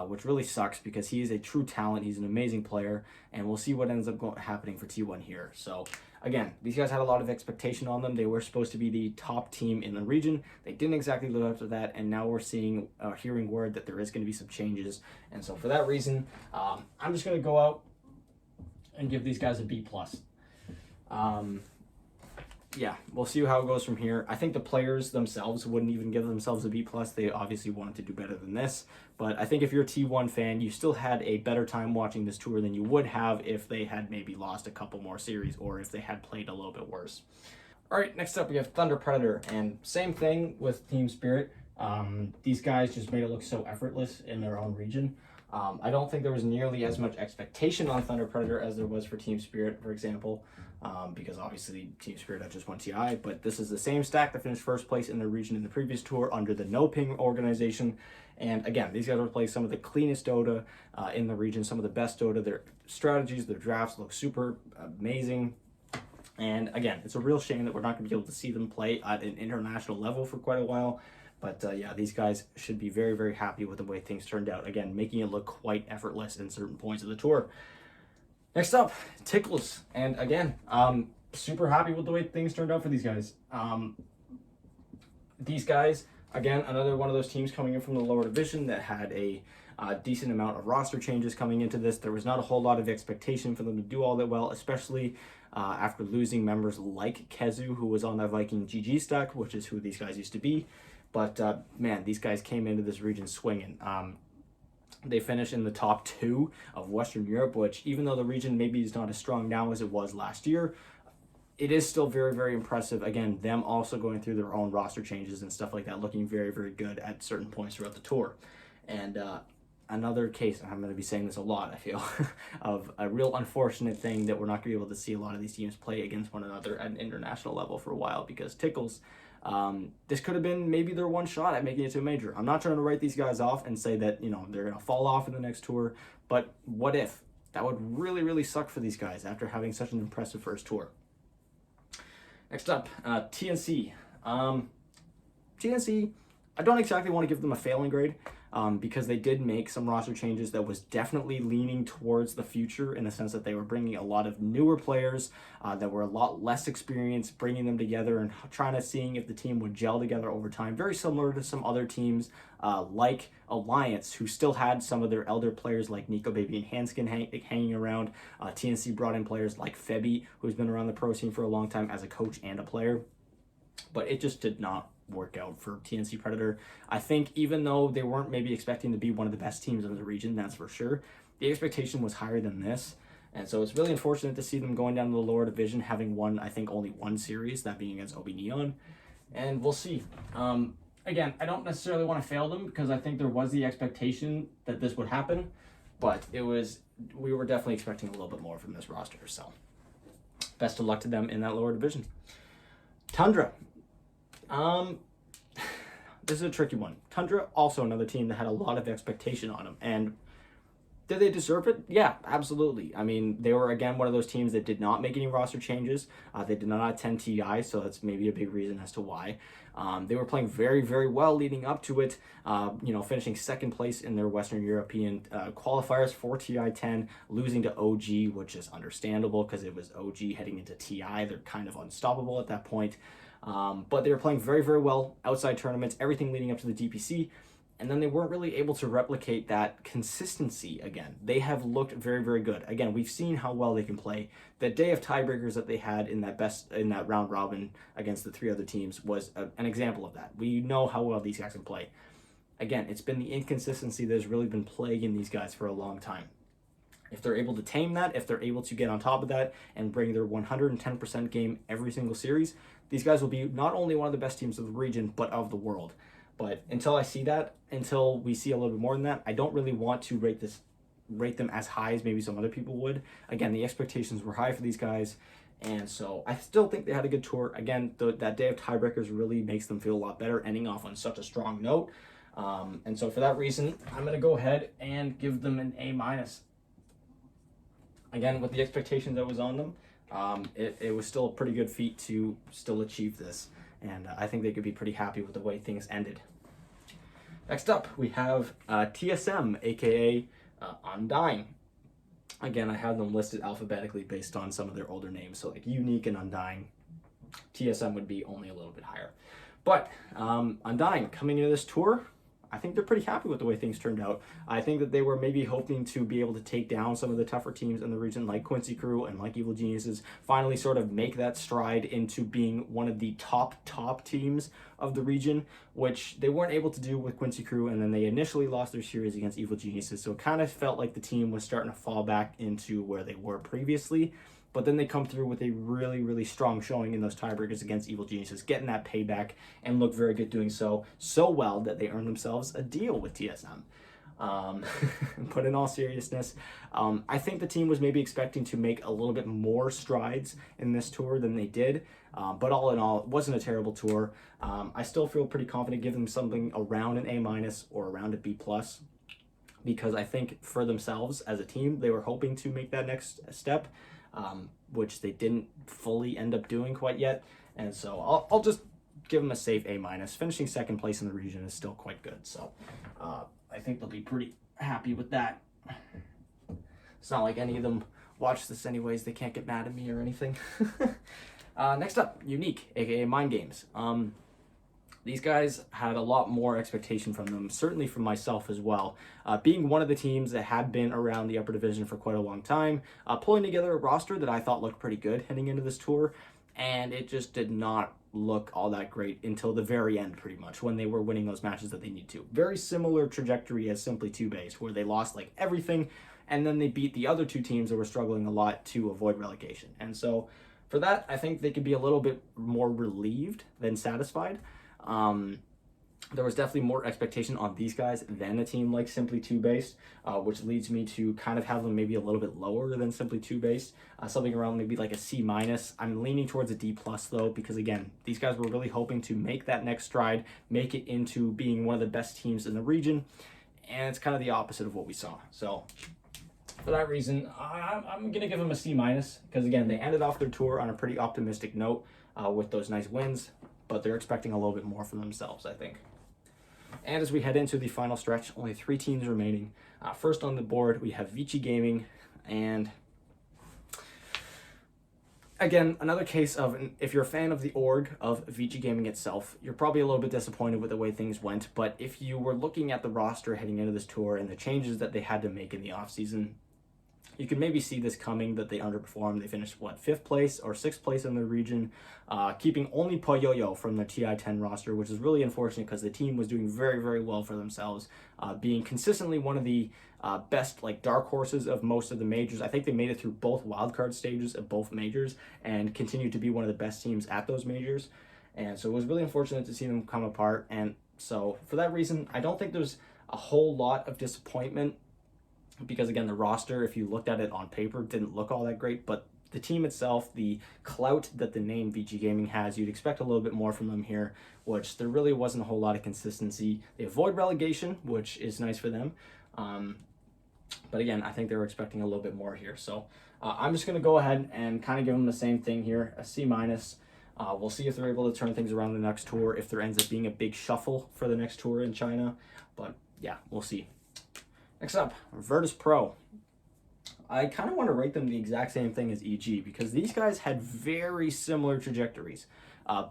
which really sucks because he is a true talent. He's an amazing player, and we'll see what ends up happening for T1 here. So again, these guys had a lot of expectation on them. They were supposed to be the top team in the region. They didn't exactly live up to that, and now we're hearing word that there is going to be some changes. And so for that reason, I'm just going to go out and give these guys a B+. Yeah, we'll see how it goes from here. I think the players themselves wouldn't even give themselves a B+. They obviously wanted to do better than this. But I think if you're a T1 fan, you still had a better time watching this tour than you would have if they had maybe lost a couple more series or if they had played a little bit worse. All right, next up we have Thunder Predator, and same thing with Team Spirit. These guys just made it look so effortless in their own region. I don't think there was nearly as much expectation on Thunder Predator as there was for Team Spirit, for example, because obviously Team Spirit had just won TI, but this is the same stack that finished first place in their region in the previous tour under the No Ping organization. And again, these guys are playing some of the cleanest Dota in the region, some of the best Dota. Their strategies, their drafts look super amazing. And again, it's a real shame that we're not going to be able to see them play at an international level for quite a while. But yeah, these guys should be very, very happy with the way things turned out. Again, making it look quite effortless in certain points of the tour. Next up, Tickles. And again, super happy with the way things turned out for these guys. These guys, again, another one of those teams coming in from the lower division that had a decent amount of roster changes coming into this. There was not a whole lot of expectation for them to do all that well, especially after losing members like Kezu, who was on that Viking GG stack, which is who these guys used to be. But man, these guys came into this region swinging. They finished in the top 2 of Western Europe, which even though the region maybe is not as strong now as it was last year, it is still very, very impressive. Again, them also going through their own roster changes and stuff like that, looking very, very good at certain points throughout the tour. And another case, and I'm going to be saying this a lot, I feel, of a real unfortunate thing that we're not going to be able to see a lot of these teams play against one another at an international level for a while, because Tickles, this could have been maybe their one shot at making it to a major. I'm not trying to write these guys off and say that, you know, they're going to fall off in the next tour, but what if? That would really, really suck for these guys after having such an impressive first tour. Next up, TNC. TNC, I don't exactly want to give them a failing grade, because they did make some roster changes that was definitely leaning towards the future, in the sense that they were bringing a lot of newer players that were a lot less experienced, bringing them together and trying to seeing if the team would gel together over time. Very similar to some other teams like Alliance, who still had some of their elder players like Nico Baby and Hanskin hanging around. TNC brought in players like Febby, who's been around the pro scene for a long time as a coach and a player, but it just did not work out for TNC Predator. I think even though they weren't maybe expecting to be one of the best teams in the region, that's for sure, the expectation was higher than this. And so it's really unfortunate to see them going down to the lower division, having won, I think, only one series, that being against OB Neon. And we'll see. Again, I don't necessarily want to fail them, because I think there was the expectation that this would happen, but we were definitely expecting a little bit more from this roster. So best of luck to them in that lower division. Tundra. This is a tricky one. Tundra, also another team that had a lot of expectation on them. And did they deserve it? Yeah, absolutely. I mean, they were, again, one of those teams that did not make any roster changes. They did not attend TI, so that's maybe a big reason as to why. They were playing very, very well leading up to it, finishing second place in their Western European qualifiers for TI 10, losing to OG, which is understandable because it was OG heading into TI. They're kind of unstoppable at that point. But they were playing very, very well outside tournaments, everything leading up to the DPC, and then they weren't really able to replicate that consistency again. They have looked very, very good. Again, we've seen how well they can play. The day of tiebreakers that they had in that round robin against the 3 other teams was an example of that. We know how well these guys can play. Again, it's been the inconsistency that has really been plaguing these guys for a long time. If they're able to tame that, if they're able to get on top of that and bring their 110% game every single series, these guys will be not only one of the best teams of the region, but of the world. But until I see that, until we see a little bit more than that, I don't really want to rate them as high as maybe some other people would. Again, the expectations were high for these guys, and so I still think they had a good tour. Again, that day of tiebreakers really makes them feel a lot better, ending off on such a strong note. And so for that reason, I'm going to go ahead and give them an A-. Again, with the expectation that was on them, it was still a pretty good feat to still achieve this. And I think they could be pretty happy with the way things ended. Next up, we have TSM, aka Undying. Again, I have them listed alphabetically based on some of their older names. So like Unique and Undying. TSM would be only a little bit higher. But Undying, coming into this tour, I think they're pretty happy with the way things turned out. I think that they were maybe hoping to be able to take down some of the tougher teams in the region, like Quincy Crew and like Evil Geniuses, finally sort of make that stride into being one of the top teams of the region, which they weren't able to do with Quincy Crew, and then they initially lost their series against Evil Geniuses, so it kind of felt like the team was starting to fall back into where they were previously. But then they come through with a really strong showing in those tiebreakers against Evil Geniuses, getting that payback and look very good doing so well that they earned themselves a deal with TSM. But in all seriousness, I think the team was maybe expecting to make a little bit more strides in this tour than they did. But all in all, it wasn't a terrible tour. I still feel pretty confident giving them something around an A- or around a B+, because I think for themselves as a team, they were hoping to make that next step, which they didn't fully end up doing quite yet. And so I'll just give them a safe A-. Finishing second place in the region is still quite good. So I think they'll be pretty happy with that. It's not like any of them watch this anyways. They can't get mad at me or anything. Next up, Unique, aka Mind Games. These guys had a lot more expectation from them, certainly from myself as well. Being one of the teams that had been around the upper division for quite a long time, pulling together a roster that I thought looked pretty good heading into this tour, and it just did not look all that great until the very end, pretty much, when they were winning those matches that they need to. Very similar trajectory as Simply 2-Based, where they lost like everything, and then they beat the other two teams that were struggling a lot to avoid relegation. And so for that, I think they could be a little bit more relieved than satisfied. There was definitely more expectation on these guys than a team like Simply 2-Based, which leads me to kind of have them maybe a little bit lower than Simply 2-Based, something around maybe like a C-. I'm leaning towards a D+ though, because again, these guys were really hoping to make that next stride, make it into being one of the best teams in the region, and it's kind of the opposite of what we saw. So for that reason, I'm going to give them a C-, because again, they ended off their tour on a pretty optimistic note with those nice wins, but they're expecting a little bit more from themselves, I think. And as we head into the final stretch, only 3 teams remaining. First on the board, we have Vici Gaming, and again, another case of, if you're a fan of the org of Vici Gaming itself, you're probably a little bit disappointed with the way things went, but if you were looking at the roster heading into this tour and the changes that they had to make in the offseason, you could maybe see this coming, that they underperformed. They finished, 5th place or 6th place in the region, keeping only Poyoyo from the TI-10 roster, which is really unfortunate because the team was doing very well for themselves, being consistently one of the best dark horses of most of the majors. I think they made it through both wildcard stages of both majors and continued to be one of the best teams at those majors. And so it was really unfortunate to see them come apart. And so for that reason, I don't think there's a whole lot of disappointment, because again, the roster, if you looked at it on paper, didn't look all that great, but the team itself, the clout that the name VG Gaming has, you'd expect a little bit more from them here, which there really wasn't a whole lot of consistency. They avoid relegation, which is nice for them. But again, I think they were expecting a little bit more here. So I'm just going to go ahead and kind of give them the same thing here, a C-. We'll see if they're able to turn things around the next tour, if there ends up being a big shuffle for the next tour in China. But yeah, we'll see. Next up, Virtus Pro. I kind of want to rate them the exact same thing as EG, because these guys had very similar trajectories.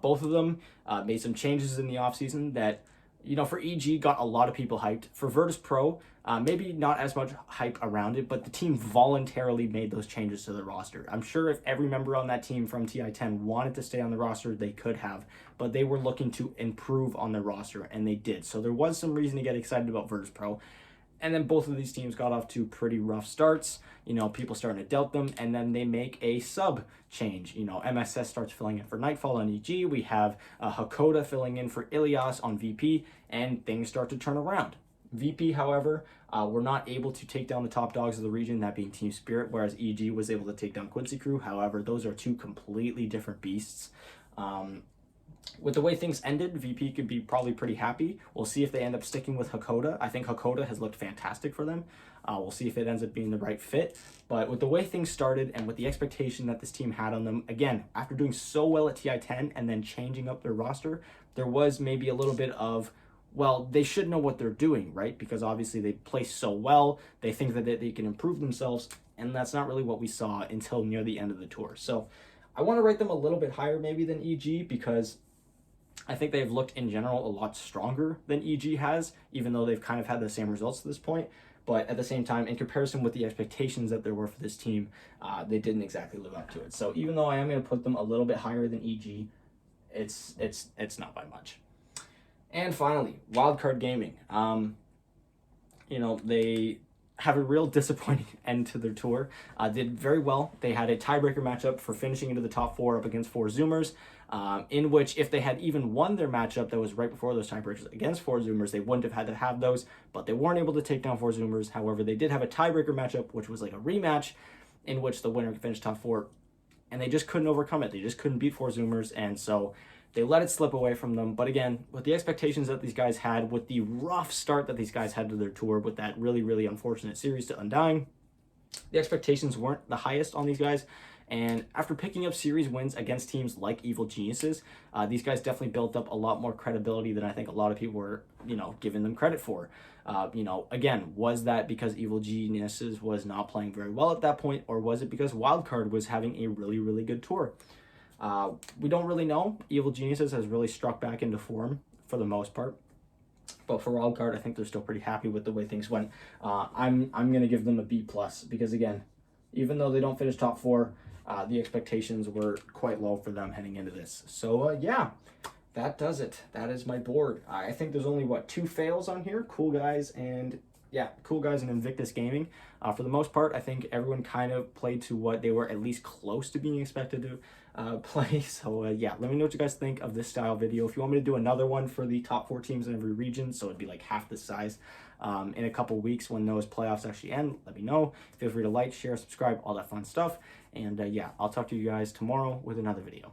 Both of them made some changes in the offseason that, for EG got a lot of people hyped. For Virtus Pro, maybe not as much hype around it, but the team voluntarily made those changes to the roster. I'm sure if every member on that team from TI-10 wanted to stay on the roster, they could have, but they were looking to improve on their roster, and they did. So there was some reason to get excited about Virtus Pro. And then both of these teams got off to pretty rough starts, people starting to doubt them, and then they make a sub change. MSS starts filling in for Nightfall on EG, we have Hakoda filling in for Ilias on VP, and things start to turn around. VP, however, were not able to take down the top dogs of the region, that being Team Spirit, whereas EG was able to take down Quincy Crew. However, those are two completely different beasts. With the way things ended, VP could be probably pretty happy. We'll see if they end up sticking with Hakoda. I think Hakoda has looked fantastic for them. We'll see if it ends up being the right fit. But with the way things started and with the expectation that this team had on them, again, after doing so well at TI-10 and then changing up their roster, there was maybe a little bit of, well, they should know what they're doing, right? Because obviously they play so well, they think that they can improve themselves, and that's not really what we saw until near the end of the tour. So I want to rate them a little bit higher maybe than EG, because I think they've looked in general a lot stronger than EG has, even though they've kind of had the same results to this point. But at the same time, in comparison with the expectations that there were for this team, they didn't exactly live up to it. So even though I am going to put them a little bit higher than EG, it's not by much. And finally, Wildcard Gaming. They have a real disappointing end to their tour. Did very well. They had a tiebreaker matchup for finishing into the top 4 up against 4 Zoomers, in which if they had even won their matchup that was right before those tiebreakers against 4 Zoomers, they wouldn't have had to have those, but they weren't able to take down 4 Zoomers. However, they did have a tiebreaker matchup, which was like a rematch, in which the winner finished top 4, and they just couldn't overcome it. They just couldn't beat 4 Zoomers, and so they let it slip away from them. But again, with the expectations that these guys had, with the rough start that these guys had to their tour, with that really, really unfortunate series to Undying, the expectations weren't the highest on these guys. And after picking up series wins against teams like Evil Geniuses, these guys definitely built up a lot more credibility than I think a lot of people were, giving them credit for. Again, was that because Evil Geniuses was not playing very well at that point, or was it because Wildcard was having a really, really good tour? We don't really know. Evil Geniuses has really struck back into form for the most part. But for Wildcard, I think they're still pretty happy with the way things went. I'm going to give them a B+, because again, even though they don't finish top 4, the expectations were quite low for them heading into this. So yeah, that does it. That is my board. I think there's only, 2 fails on here? Cool Guys and Invictus Gaming. For the most part, I think everyone kind of played to what they were at least close to being expected to play. So let me know what you guys think of this style video. If you want me to do another one for the top 4 teams in every region, so it'd be like half the size, in a couple weeks when those playoffs actually end, let me know. Feel free to like, share, subscribe, all that fun stuff. And I'll talk to you guys tomorrow with another video.